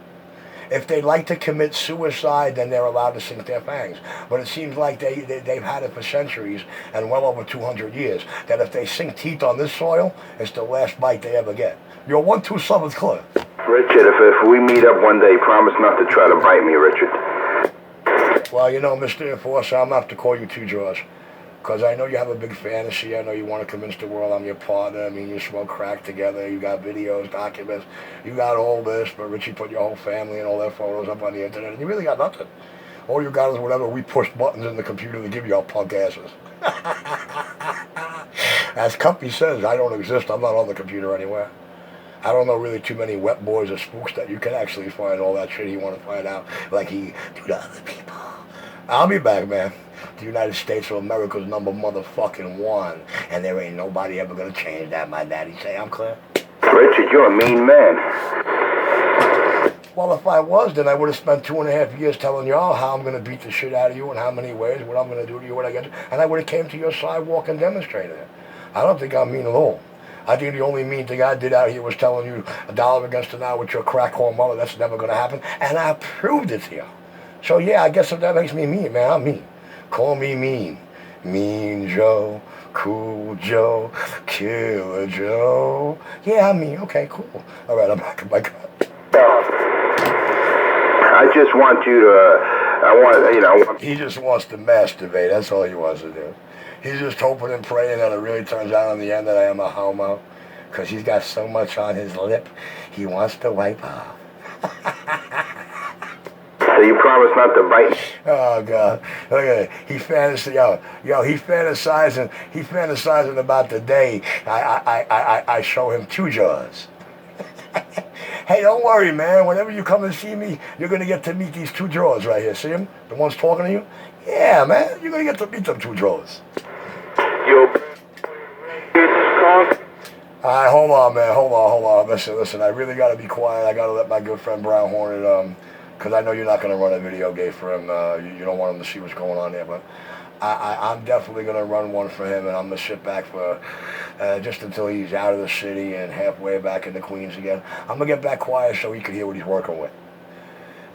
If they like to commit suicide, then they're allowed to sink their fangs. But it seems like they've had it for centuries and well over 200 years, that if they sink teeth on this soil, it's the last bite they ever get. You're 127th clear. Richard, if we meet up one day, promise not to try to bite me, Richard. Well, you know, Mr. Enforcer, I'm going to have to call you Two Jaws. Because I know you have a big fantasy. I know you want to convince the world I'm your partner. I mean, you smoke crack together. You got videos, documents. You got all this. But Richie put your whole family and all their photos up on the internet. And you really got nothing. All you got is whatever we push buttons in the computer to give you our punk asses. As Cumpy says, I don't exist. I'm not on the computer anywhere. I don't know really too many wet boys or spooks that you can actually find all that shit you want to find out like he do to other people. I'll be back, man. The United States of America's number motherfucking 1. And there ain't nobody ever gonna change that, my daddy say. I'm clear? Richard, you're a mean man. Well, if I was, then I would have spent 2.5 years telling y'all how I'm gonna beat the shit out of you in how many ways, what I'm gonna do to you when I get you. And I would have came to your sidewalk and demonstrated it. I don't think I'm mean at all. I think the only mean thing I did out here was telling you $1 against an hour with your crack whore mother. That's never gonna happen. And I proved it to you. So yeah, I guess if that makes me mean, man, I'm mean. Call me mean. Mean Joe, Cool Joe, Killer Joe. Yeah, I'm mean. Okay, cool. All right, I'm back in my cut. I just want you to, He just wants to masturbate. That's all he wants to do. He's just hoping and praying that it really turns out in the end that I am a homo. Because he's got so much on his lip, he wants to wipe off. So you promise not to bite? Oh God! Look at it. He's fantasizing about the day I show him Two Jaws. Hey, don't worry, man. Whenever you come and see me, you're gonna get to meet these Two Jaws right here. See them? The ones talking to you? Yeah, man. You're gonna get to meet them Two Jaws. All right, hold on, man. Hold on. Listen. I really gotta be quiet. I gotta let my good friend Brown Hornet because I know you're not going to run a video game for him. You don't want him to see what's going on there, but I'm definitely going to run one for him, and I'm going to sit back for just until he's out of the city and halfway back into Queens again. I'm going to get back quiet so he can hear what he's working with.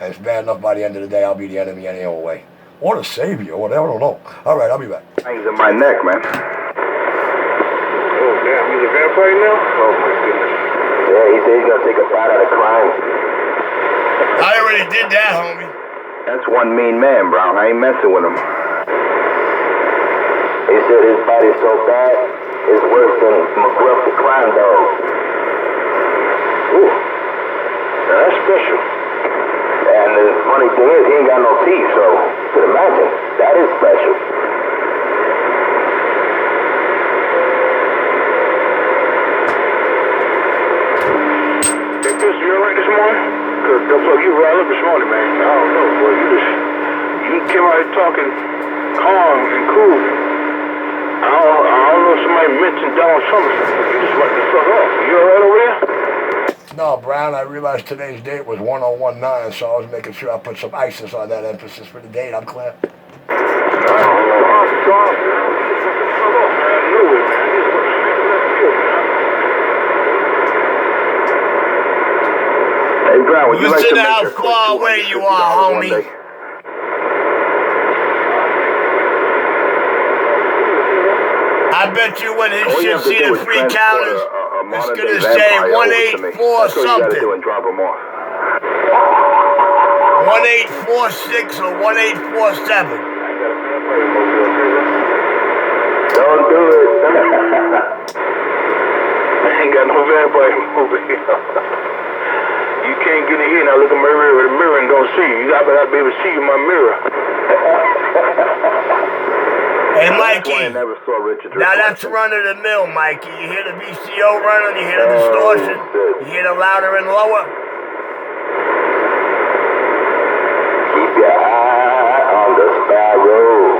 And it's bad enough by the end of the day I'll be the enemy any old way. Or the savior, or whatever, I don't know. All right, I'll be back. Hangs in my neck, man. Oh, damn, he's a vampire now? Oh, my goodness. Yeah, he said he's going to take a bite out of crime. I already did that, homie. That's one mean man, Brown. I ain't messing with him. He said his body's so bad, it's worse than McGruff the crime dog. Ooh. Now, that's special. And the funny thing is, he ain't got no teeth, so you could imagine, that is special. Hey, Chris, you alright this morning? Cause you riled up this morning, man. I don't know, boy. You came out here talking calm and cool. I don't know if somebody mentioned Donald Trump or something. You just went the fuck off. You alright over there? No, Brown, I realized today's date was 1019, so I was making sure I put some ISIS on that emphasis for the date. I'm clear. Hey, Brown, would you like to Listen make how a quick far away you are, homie. I bet you when this shit see the free counters, it's gonna say 184 something. 1846 or 1847. Don't do it. I ain't got no vampire over here. You can't get in here and I look at my mirror and don't see you. I better be able to see you in my mirror. Hey, Mikey. Now that's run of the mill, Mikey. You hear the VCO running, you hear the distortion, you hear the louder and lower. Keep your eye on the sparrow.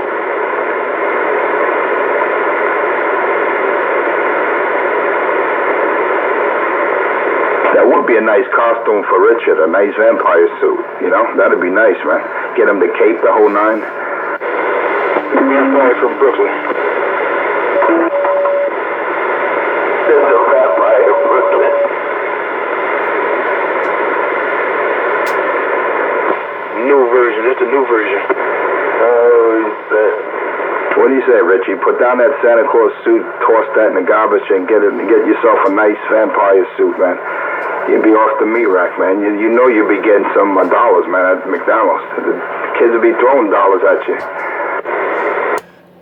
That would be a nice costume for Richard, a nice vampire suit, you know? That'd be nice, man. Get him the cape, the whole nine. Vampire from Brooklyn. There's a vampire in Brooklyn. New version, that's the new version. Oh, he said. What do you say, Richie? Put down that Santa Claus suit, toss that in the garbage, and get yourself a nice vampire suit, man. You'd be off the meat rack, man. You know you'd be getting some dollars, man, at McDonald's. The kids would be throwing dollars at you.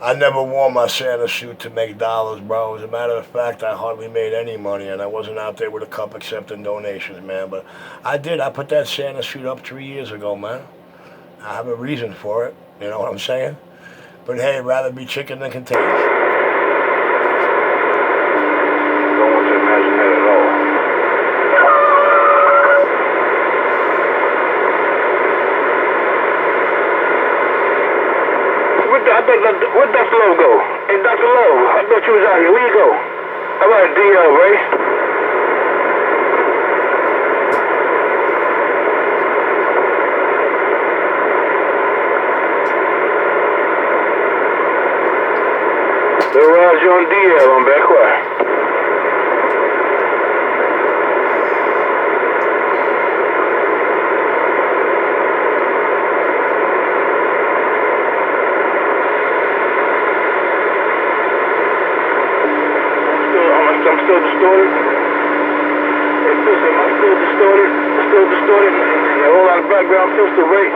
I never wore my Santa suit to make dollars, bro. As a matter of fact, I hardly made any money, and I wasn't out there with a cup accepting donations, man. But I did. I put that Santa suit up 3 years ago, man. I have a reason for it. You know what I'm saying? But hey, I'd rather be chicken than contagious. Don't want to imagine that at all. Where'd Dr. Love go? Hey, Dr. Love, I thought you was out here. Where you go? How about D.L., Ray? The Raj on D.L. on back where? I'm still distorted. Hey, Chris, am I still distorted? Still distorted? And a whole lot of background pistol, Ray?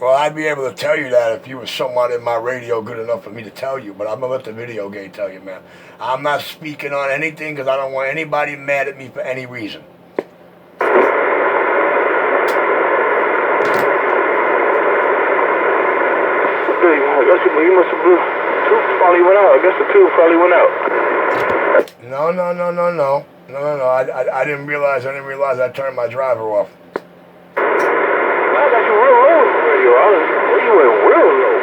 Well, I'd be able to tell you that if you were somewhat in my radio good enough for me to tell you, but I'm going to let the video game tell you, man. I'm not speaking on anything because I don't want anybody mad at me for any reason. I guess you must have blew. Tube probably went out. I guess the tube probably went out. No. I didn't realize I turned my driver off. I got you real low on the radio. You went real low.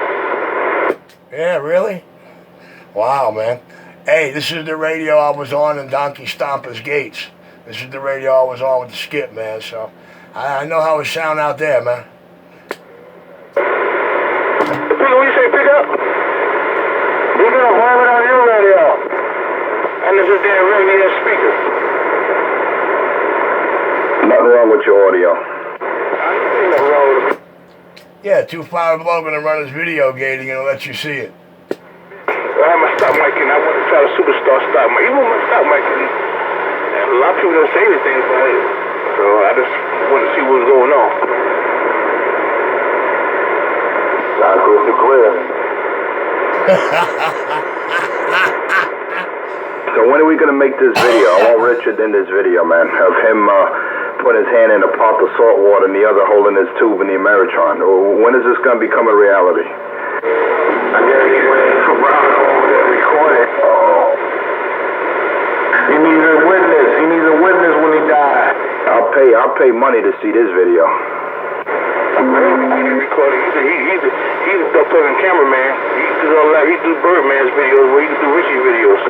Yeah, really? Wow, man. Hey, this is the radio I was on in Donkey Stompers Gates. This is the radio I was on with the skip, man. So I know how it sound out there, man. What you say, pick up? Pick up, why would I do radio? And this is their radio speaker. Nothing wrong with your audio. I ain't saying nothing wrong with it. Yeah, 2-5 Logan to run his video gating and let you see it. I had my stop mic and I want to try the superstar stop mic. Even with my stop mic, and a lot of people don't say anything about it. So I just want to see what's going on. Sound crystal clear. So when are we going to make this video? I want Richard in this video, man, of him putting his hand in a pot of salt water and the other holding his tube in the Ameritron. When is this going to become a reality? I guess he's waiting for Brown to get recorded. He needs a witness. He needs a witness when he I'll pay money to see this video. He's a duck-tugging cameraman. He does all that. He do Birdman's videos, where he do Richie videos.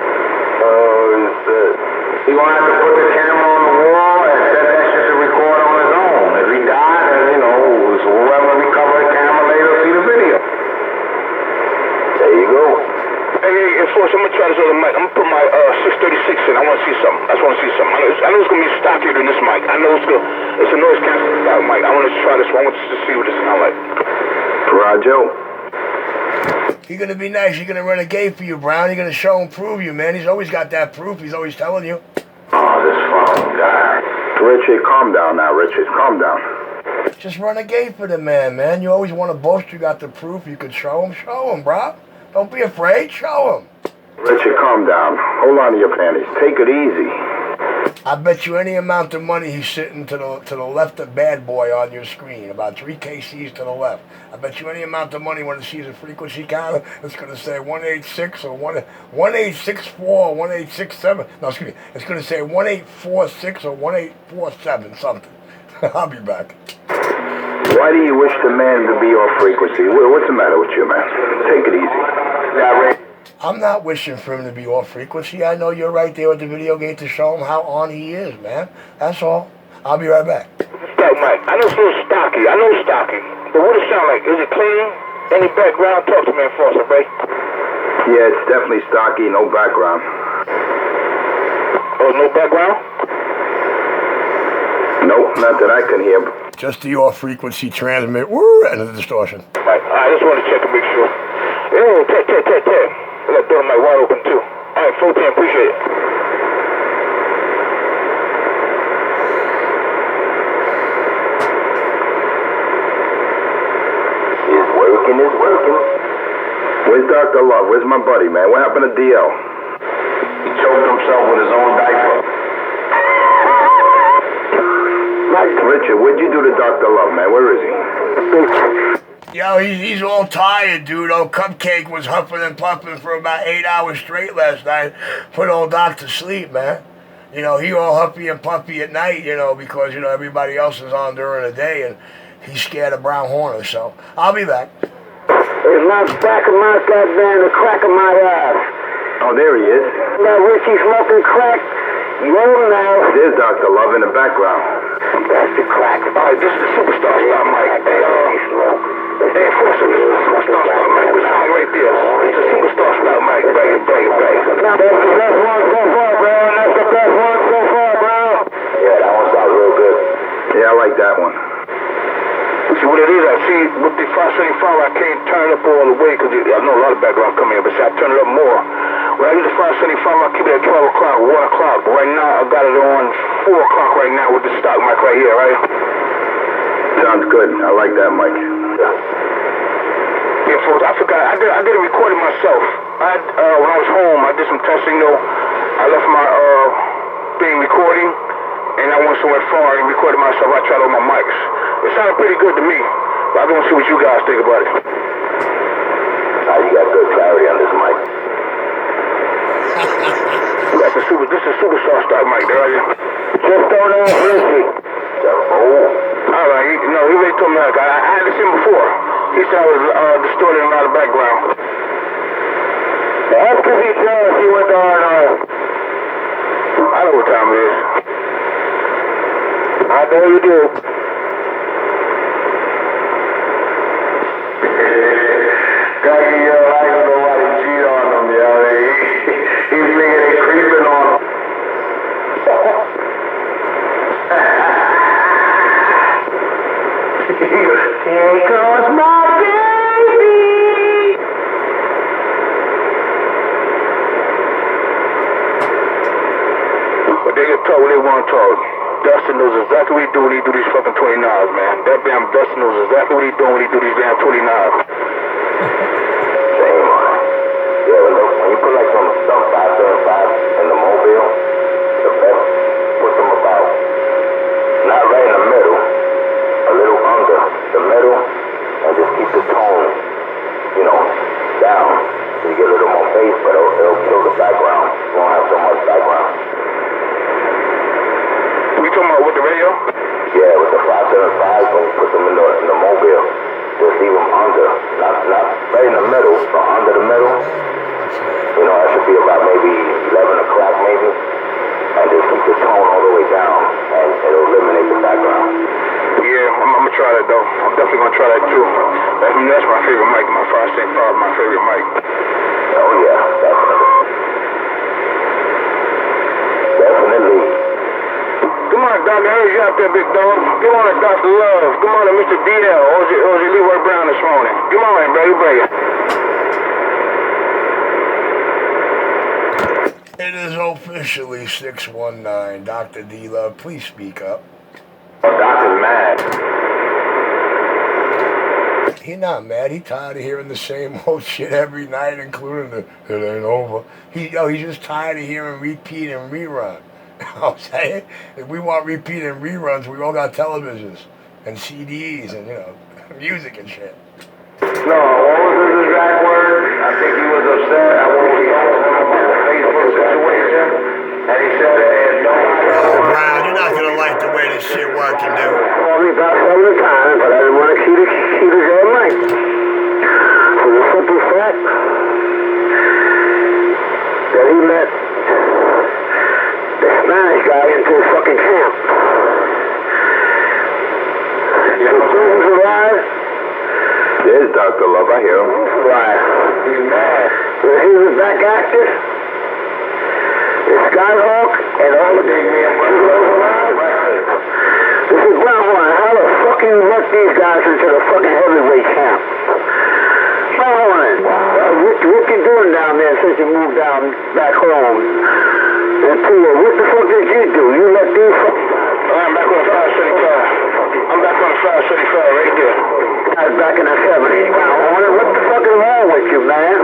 He gonna have to put the camera on the wall and set that shit to record on his own. If he died, then, whoever recover the camera later will see the video. There you go. Hey, Force, I'm gonna try this other mic. I'm gonna put my 636 in. I wanna see something. I just wanna see something. I know it's gonna be stockier than this mic. I know it's a noise canceling style mic. I wanna try this one. I want to see what this sounds like. Roger. He's gonna be nice. He's gonna run a game for you, Brown. He's gonna show and prove you, man. He's always got that proof. He's always telling you. Oh, this fucking guy. Richard, calm down now, Richard. Calm down. Just run a game for the man. You always want to boast you got the proof. You could show him, bro. Don't be afraid. Show him. Richard, calm down. Hold on to your panties. Take it easy. I bet you any amount of money he's sitting to the left of Bad Boy on your screen, about 3 KCs to the left. I bet you any amount of money when it sees a frequency counter, it's going to say 186 or 1864 or 1867. No, excuse me. It's going to say 1846 or 1847 something. I'll be back. Why do you wish the man to be off frequency? What's the matter with you, man? Take it easy. I'm not wishing for him to be off frequency. I know you're right there with the video game to show him how on he is, man. That's all. I'll be right back. Stock mic. I know it's a little stocky. But what it sound like? Is it clean? Any background? Talk to me, Enforcer, babe. Yeah, it's definitely stocky, no background. Oh, no background? Nope, not that I can hear. Just the off-frequency transmit, woo, and the distortion. Right, I just want to check and make sure. Yo, tech. I got the door mic wide open, too. All right, 14, appreciate it. It's working. Where's Dr. Love? Where's my buddy, man? What happened to DL? He choked himself with his own diaper. Richard, what'd you do to Dr. Love, man? Where is he? Yo, he's all tired, dude. Old Cupcake was huffing and puffing for about 8 hours straight last night. Put old Doc to sleep, man. You know, he all huffy and puffy at night, you know, because, you know, everybody else is on during the day, and he's scared of Brown Horner, so I'll be back. There's my back of my goddamn, the crack of my ass. Oh, there he is. Now, Richie smoking crack. You now. There's Dr. Love in the background. That's the crack. All right, this is the superstar style mic. Hey, Enforcer, this is the superstar style mic. The sound right there. It's a superstar style mic. Bang it. That's the best one so far, bro. That's the best one so far, bro. Yeah, that one sounds real good. Yeah, I like that one. See what it is, I see with the 575, I can't turn it up all the way because I know a lot of background coming in, but see, I turn it up more. When I use the 575, I keep it at 12 o'clock, 1 o'clock. But right now, I got it on 4 o'clock right now with the stock mic right here, right? Sounds good. I like that mic. Yeah, folks, I forgot. I did a recording myself. When I was home, I did some testing, though. I left my thing recording, and I went somewhere far and recorded myself. I tried all my mics. It sounded pretty good to me, but I want to see what you guys think about it. You got good clarity on this mic. This is superstar stock mic, there, right? Just don't ask Richie. All right, he already told me that. I had this in before. He said I was distorting a lot of background. Ask if he tells if he went to R&R. I know what time it is. I know you do. I don't know why they cheat on him, yo. He's thinking they creeping on him. Here comes my baby. But they can talk what they want to talk. Dustin knows exactly what he do when he do these fucking 29s, man. That damn Dustin knows exactly what he do when he do these damn 29s. Shame on it. Yeah, when you put like some 575 in the mobile, the best, put them about, not right in the middle, a little under the middle, and just keep the tone, down. So you get a little more bass, but it'll kill the background. You won't have so much background. We talking about with the radio? Yeah, with the 575, when you put them in the mobile, just leave them under, not right in the middle, but under the middle. You know, that should be about maybe 11 o'clock maybe, and just keep the tone all the way down, and it'll eliminate the background. Yeah, I'm gonna try that though. I'm definitely gonna try that too. That's my favorite mic. My 565, my favorite mic. Oh yeah, definitely. Come on, Doc. I heard you out there, big dog. Come on to Dr. Love. Come on to Mr. DL. Or is it Leroy Brown this morning? Come on in, baby, bring it. It is officially 619. Dr. D Love, please speak up. Doctor's mad. He not mad. He tired of hearing the same old shit every night, including the "it ain't over." He's just tired of hearing repeat and rerun. You know what I'm saying? If we want repeat and reruns, we all got televisions and CDs and music and shit. No, what was his exact words? I think he was upset at what was going on about the Facebook situation, and he said that nobody. Brown, you're not gonna like the way this shit working, dude. Called me about 7 times, but I didn't want to keep it all night. For the simple fact that he let the Spanish guy into his fucking camp. You know who's alive? There's Dr. Love, I hear him. Alive. He's mad. When he was back active, the Skyhawk and all the big men alive. This is Brown. How the fuck you let these guys into the fucking heavyweight camp? Brown, what you doing down there since you moved down back home? And Tia, what the fuck did you do? You let these I'm back on the 575. I'm back on the 575 right there. guys back in the 70s, Brown. What the fuck is wrong with you, man?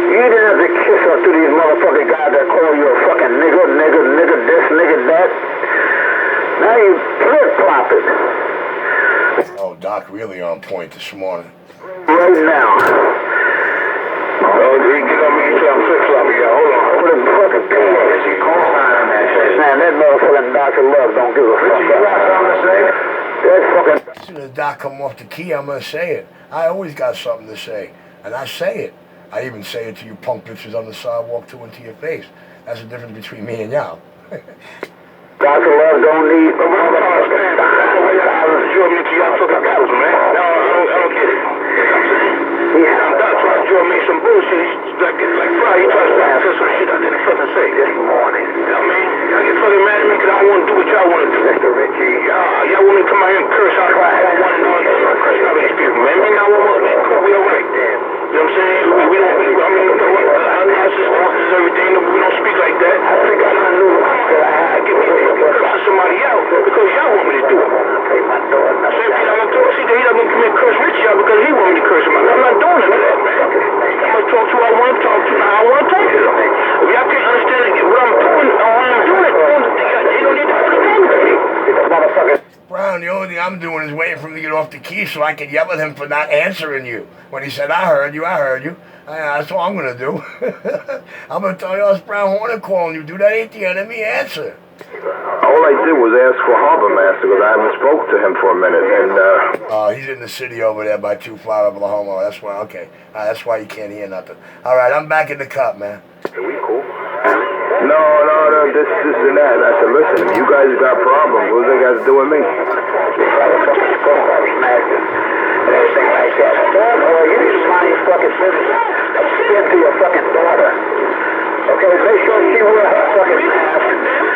You didn't have to kiss up to these motherfucking guys that call you a fucking nigga this, nigga that. Now you flip-flopping. Oh, Doc really on point this morning. Right now. Oh, he get on me and say I'm flip-flopping, y'all. Hold on. Put a fucking pin. She co-signing that shit. Man, that motherfucking Dr. Love don't give a fuck. You got something to say? That fucking... As soon as Doc come off the key, I'm gonna say it. I always got something to say, and I say it. I even say it to you punk bitches on the sidewalk too, into your face. That's the difference between me and y'all. Dr. Love don't need... Y'all fucking cows, man. No, I don't get it. Yeah. I'm not trying to draw me some bullshit. Like Friday, he tries to ask us some shit I didn't fucking say this morning. You know what I mean? Y'all get fucking mad at me because I don't want to do what y'all want to do. Mr. Richie. Y'all want me to come out here and curse out I don't want to know curse out these people, man. I want to be cool. We all right. You know what I'm saying? We don't, I mean, our narcissist is everything. We don't speak like that. I think I knew that I had to get me to curse somebody out because y'all want me to do it. Pay my daughter. Same thing I'm going to do. See, he doesn't come and curse Richie out because he want me to curse him out. I'm not doing none of that, man. I'm going to talk to who I want to talk to and how I want to talk to them. If y'all can't understand what I'm doing or how I'm doing it, you don't need to fucking talk to me. Motherfucker. Brown, the only thing I'm doing is waiting for him to get off the key so I can yell at him for not answering you. When he said, I heard you. That's all I'm going to do. I'm going to tell you, it's Brown Hornet calling you. Dude, that ain't the enemy. Answer. All I did was ask for Harbor Master because I haven't spoke to him for a minute, and He's in the city over there by 25 Oklahoma. That's why, okay. That's why you can't hear nothing. All right, I'm back in the cup, man. we cool? No, this and that. I said, listen, if you guys got problems, what they got to do with me? And everything like that. Boy, you need to mind your fucking business. Spin to your fucking daughter. Okay, make sure she wear her fucking mask.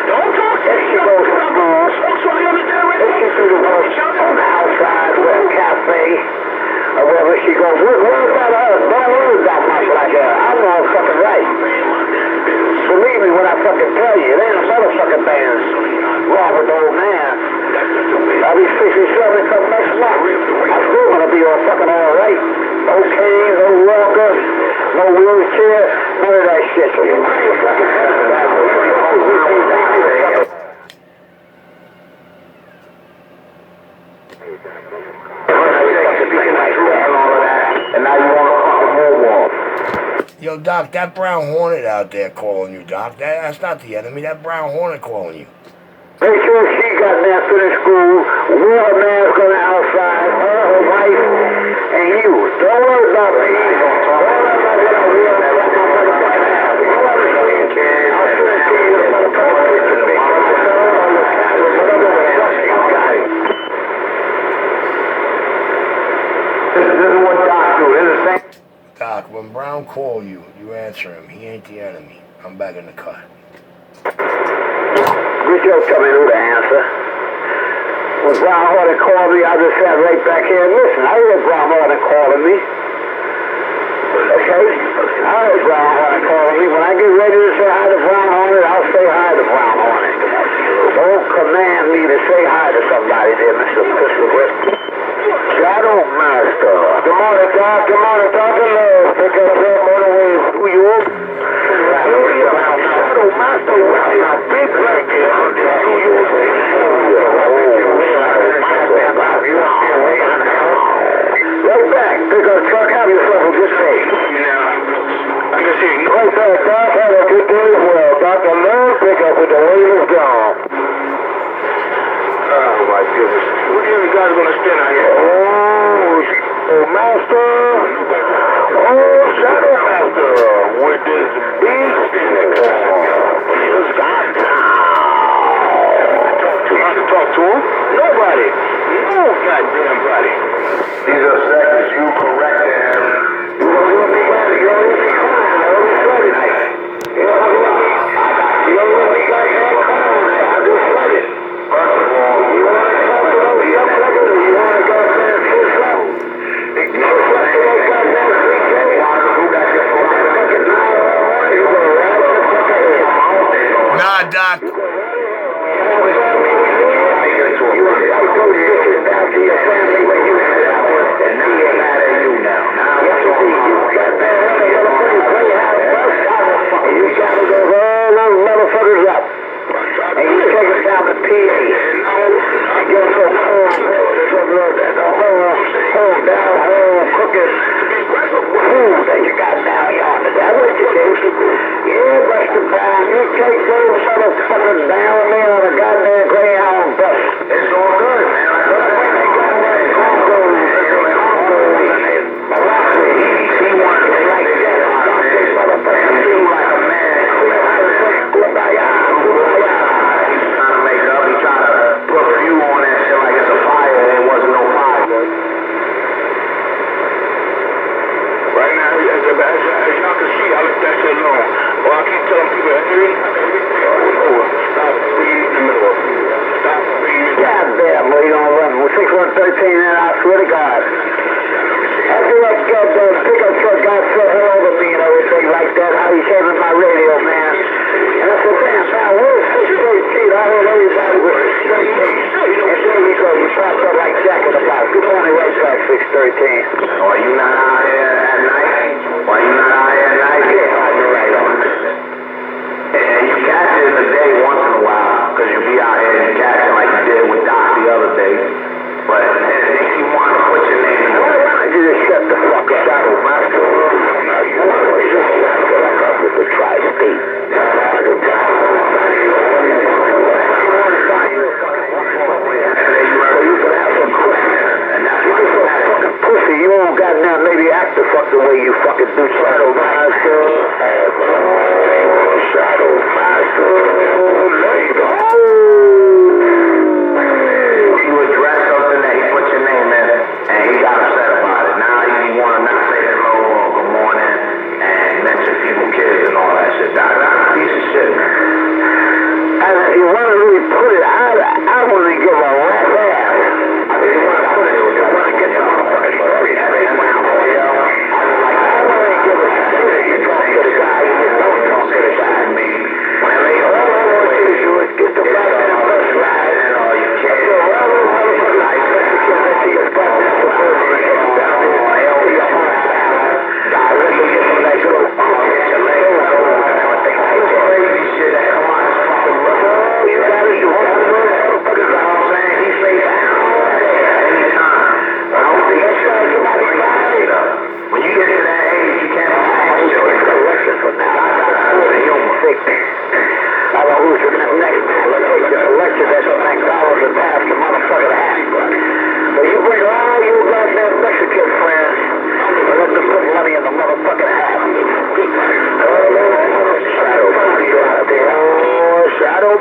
Don't talk to If she goes to school, if she do the work on the outside, with a cafe, or wherever she goes, worry about her. Don't worry about much like that. I know I'm fucking right. Believe me when I fucking tell you, there ain't a motherfucking thing wrong with the old man. I'll be 67 come next month. I'm still gonna be all fucking alright. No cane, no walker, no wheelchair, none of that shit. So you mind your fucking And now you want to fucking more wall. Yo, Doc, that Brown Hornet out there calling you, Doc. That's not the enemy. That Brown Hornet calling you. Make sure she got there finished school, wear a mask on the outside, her wife, and you. Don't worry about me. Don't worry about what I will. I'll sure see you in the This is what Doc do. This is the same. Doc, when Brown call you, you answer him. He ain't the enemy. I'm back in the cut. Good joke, tell me who to answer. When Brown Horton called me, I just sat right back here and listened. I heard Brown Horton calling me. Okay? I heard Brown Horton calling me. When I get ready to say hi to Brown Horton, I'll say hi to Brown Horton. Don't command me to say hi to somebody there, Mr. Christopher. Shadow Master. Good morning, Doc. Good morning, Dr. Love. Pick up that motorway. Who you up? Shadow Master. Big black here. Right back. Pick up truck. Have yourself a good day. I can see you. Right back, Doc. Have a good day as well. Dr. Love, pick up with the wave is gone. Oh my goodness. What do you guys gonna spin out here? Oh, Master. Oh, Shadow Master. With this big it's got To talk to him? nobody. No goddamn body. These are sectors. You correct him. You don't let me got it. You don't let me cry. I already said it. You don't let me goddamn cry. I just said it. First of all, You want to talk to those young niggas or you want to goddamn push up? You want to talk to those goddamn CK? who got your phone? You gonna ride the fucking head. Nah, Doc. You invite those bitches down to your family when you have that And now they're mad at you now. Now yes, what's indeed. wrong? You got that motherfucking playhouse bus. And you got to go all those motherfuckers up. And you take us down to PA. And get us some home down home cooking food that you got down yonder. That's what you do. Yeah, Buster Brown, you take those motherfuckers down there on a goddamn Greyhound bus. It's all good, man. I heard that. He wanted to like that. You like a man. He's trying to make up. He's trying to put fuel on that shit like it's a fire and it wasn't no fire. Right now, as y'all can see, I let that shit alone. Well, I keep telling people, stop breathing in the middle of it. Stop breathing. God damn, boy, you don't run. With 6113 in, I swear to God. After that goddamn pickup truck got so hell over me and everything like that, how he shaving my radio, man. And I said, damn, man, where's 613? I heard everybody was 613. And there you go, you popped up like Jack in the Box. Good morning, right back, 613. Are you not out here at night? Are you not out here at night? Yeah, you're right on. And you catch it in the day once in a while, because you be out here and you catch it like you did with Doc the other day. But it makes you want to put your name in the Why don't you just shut the fuck up? Shadow Master. Now you want to just shut the fuck up with the tri-state. Pussy, you won't goddamn maybe act the fuck the way you fucking do. Shadow Master. Shadow Master. You address something that he put your name in, and he got upset about it. Now you want to not say hello or good morning and mention people, kids, and all that shit. That's a piece of shit, man. And if you want to really put it out, I wouldn't give a rat ass. I mean, you want to get the motherfucking story straight now, boy, yo. I wouldn't give a shit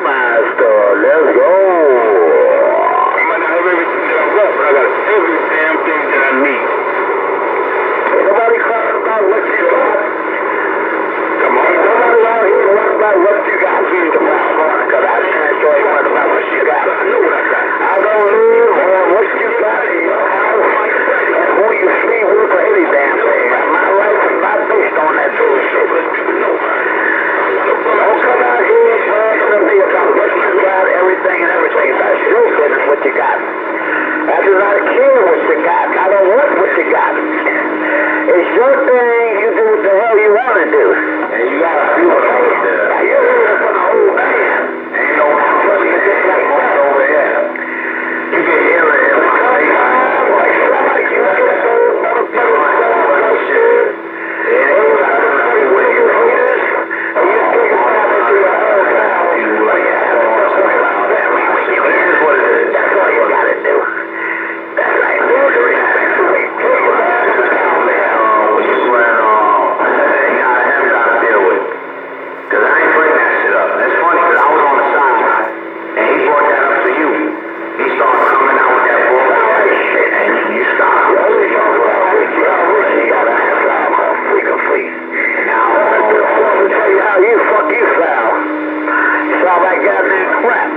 master. Let's go. I might not have everything that I want, but I got every damn thing that I need. Ain't nobody crying about what you got. Come on. Ain't nobody out here worrying about what you got. Because I can't show you what about what you got. I know what I got. I don't live on what you got in your house and who you sleep with for any damn thing. My life is not based on that bullshit. Don't come out here talking to me about what you got, everything and everything. That's your business what you got. I do not care what you got. I don't want what you got. It's your thing. You do what the hell you want to do. And you gotta feel it over there. Now you're living for the old man. Ain't no money over here. You can hear it in my face. Like somebody you get those motherfuckers shit. It ain't like when you haters and you take a step into your own town. You like here's what it is. That's all you gotta do. That's right. Do the respect for me. Take your ass down there. What you plan on? You got him to deal with. Cause I ain't bring that shit up. It's funny cause I was on the side and he brought that up to you. He started coming out with that bullshit and you stopped. You got a ass out of a freaking fleet. Now, I'm gonna tell you how you foul. You sound like goddamn crap.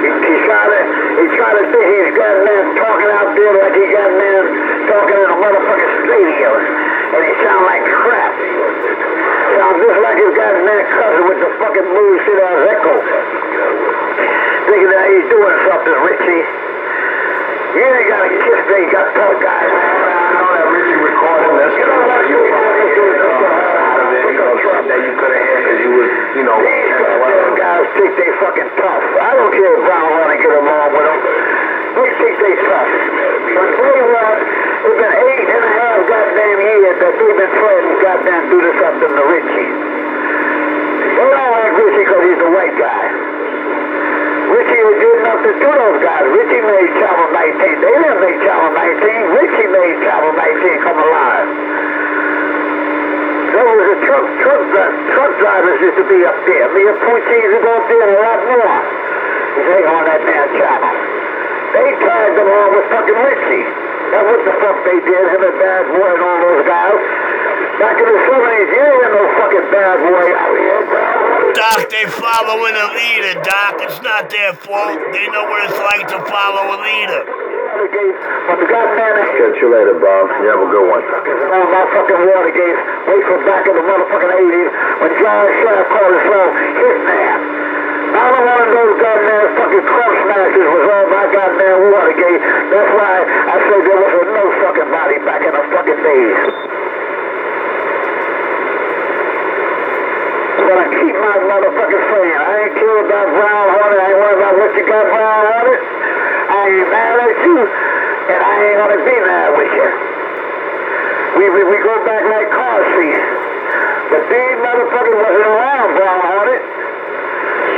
He try to think he's goddamn talking out there like he goddamn talking in a motherfucking stadium. And he sound like crap. Sounds just like his goddamn cousin with the fucking bullshit ass echo. Thinking that he's doing something, Richie. You ain't got a kiss there, you got tough guys. I know that Richie recording this. You know what? You that you could have had because you was, These goddamn guys think they fucking tough. I don't care if Brown want to get along with them. They think they tough. But tell you what, it's been 8.5 goddamn years that they've been trying to goddamn do this up to Richie. They don't like Richie because he's the white guy. Richie was good enough to do those guys. Richie made Channel 19. They didn't make Channel 19. Richie made Channel 19 come alive. There was a truck drivers used to be up there. Me and Poochie used to go up there and a lot more. They on that damn channel. They tagged them all with fucking Richie. That's what the fuck they did, him and Bad Boy and all those guys. Back in the 70s, you ain't no fucking Bad Boy out here, bro. Doc, they following a leader, Doc. It's not their fault. They know what it's like to follow a leader. From the goddamn catch you later, Bob. You have a good one. on my fucking Watergate, way from back in the motherfucking 80s when John Shaft called himself Hitman. Not one of those goddamn fucking crumb smashers was on my goddamn Watergate. That's why I said there was no fucking body back in the fucking days. But I keep my motherfucking saying, I ain't care about Brown Hornet, I ain't worried about what you got Brown Hornet. I ain't mad at you, and I ain't gonna be mad with you. We go back like car seats. But these motherfuckers wasn't around Brown Hornet.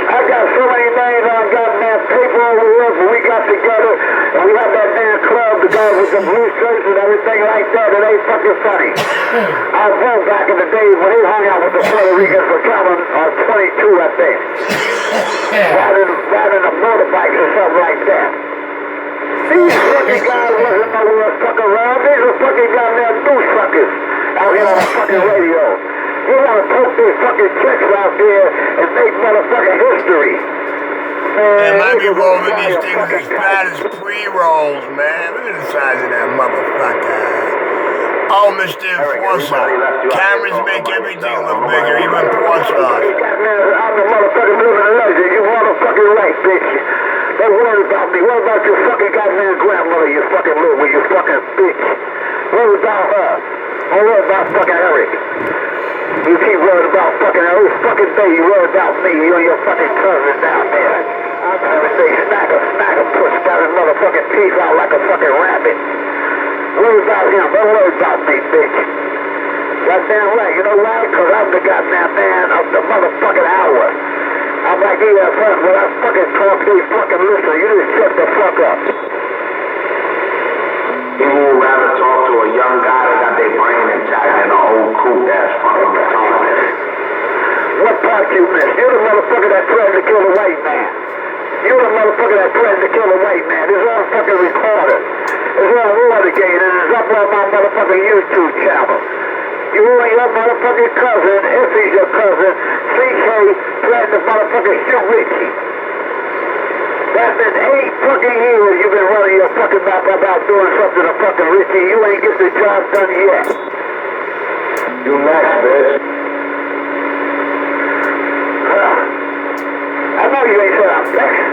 I got so many names on goddamn paper over here, but we got together, and we had that damn club, the guys with the blue shirts and everything like that, it ain't fucking funny. I was back in the days when they hung out with the Puerto Ricans for coming on 22, I think. Riding the motorbikes or something like that. These fucking guys wasn't nowhere fucking around. These are fucking goddamn news suckers out here on the fucking radio. You want to poke these fucking chicks out there and make motherfucking history. They might be rolling these things as fat as pre-rolls, man. Look at the size of that motherfucker. Oh, Mr. Enforcer. Cameras make everything look bigger, even porn stars. I'm the motherfucking living legend. You motherfucking right, bitch. Don't worry about me. What about your fucking goddamn grandmother, you fucking live with, you fucking bitch? Worry about her. Don't worry about fucking Eric. You keep worried about fucking every fucking day. You worry about me. You and your fucking cousin down there. Every day, smack a push, got his motherfucking teeth out like a fucking rabbit. Worry about him. Don't worry about me, bitch. Goddamn right. You know why? Because I'm the goddamn man of the motherfucking hour. I'm like EFF. When I fucking talk, they fucking listen. You just shut the fuck up. People would rather talk to a young guy that got their brain intact than an old coot that's fucking retarded. What part you missed? You're the motherfucker that threatened to kill the white man. You're the motherfucker that threatened to kill the white man. It's all fucking recorded. It's all Watergate, and it's up on my motherfucking YouTube channel. You and your motherfucking cousin, if he's your cousin, CK, threatened to motherfucking shoot Richie. That's been 8 fucking years you've been running your fucking mouth about doing something to fucking Richie. You ain't get the job done yet. You next, bitch. I know you ain't said I'm next.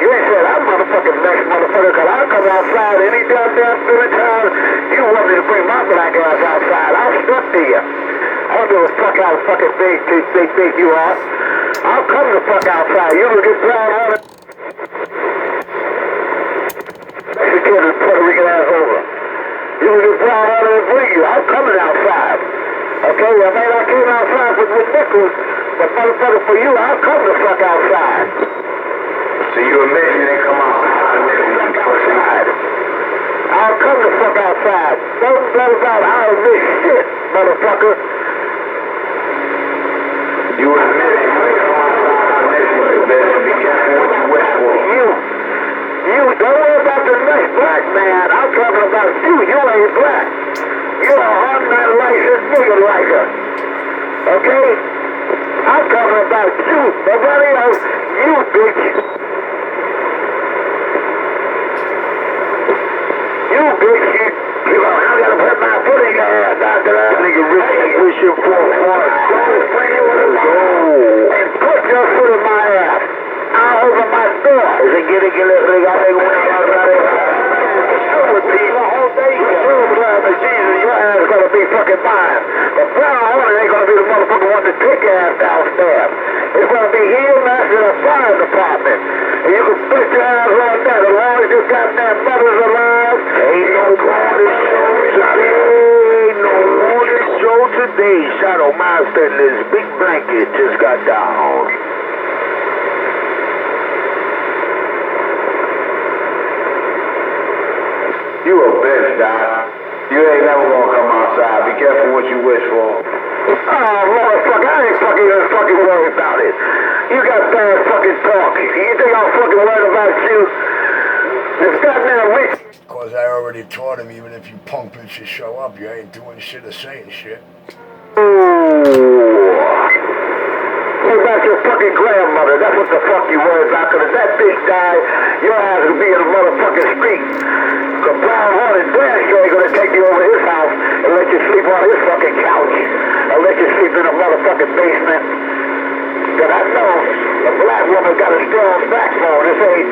You ain't said I'm motherfucking next, motherfucker, because I'll come outside any goddamn spinning time you want me to bring my black ass outside. I'll step to you. I don't give a fuck how fucking big you are. I'll come the fuck outside. You will get proud on it. Mexican and Puerto Rican ass over. You will get proud on it and bring you. I'm coming outside. Okay, I mean, I came outside with Nichols, but motherfucker, for you, I'll come the fuck outside. So you admit you didn't come outside? I'll come the fuck outside. Don't know about how this shit, motherfucker. You admit it. You better be careful what you wish for. You don't worry about the next black man. I'm talking about you. You ain't black. You're a unlicensed nigga liker. Okay? I'm talking about you. Nobody else. You, bitch. You, bitch. You know, I gotta put my foot in your ass, Dr. Nigga, Richie, wishing for a fart. Don't bring it with a and put your foot in my ass. I'll open my door. Ese quiere que le regale una barra Jesus, your ass gonna be fucking mine. But Brown Hornet ain't gonna be the motherfucker want to take your ass downstairs. It's gonna be heel master in the fire department. And you can put your ass on that as long as your goddamn mother's alive. Ain't no morning show today. Ain't no morning show today. Shadow Master in this big blanket just got down. You a bitch, Doc. You ain't never gonna come outside. Be careful what you wish for. Oh, motherfucker, I ain't fucking worried about it. You got bad fucking talk. You think I'm fucking worried about you? This goddamn rich. Because I already taught him, even if you punk bitches show up, you ain't doing shit or saying shit. What about your fucking grandmother? That's what the fuck you worry about, because if that bitch died, your ass would be in the motherfucking street. Because Brown Hornet damn sure ain't gonna take you over his house and let you sleep on his fucking couch. Or let you sleep in a motherfucking basement. Because I know a black woman got a strong backbone. This ain't...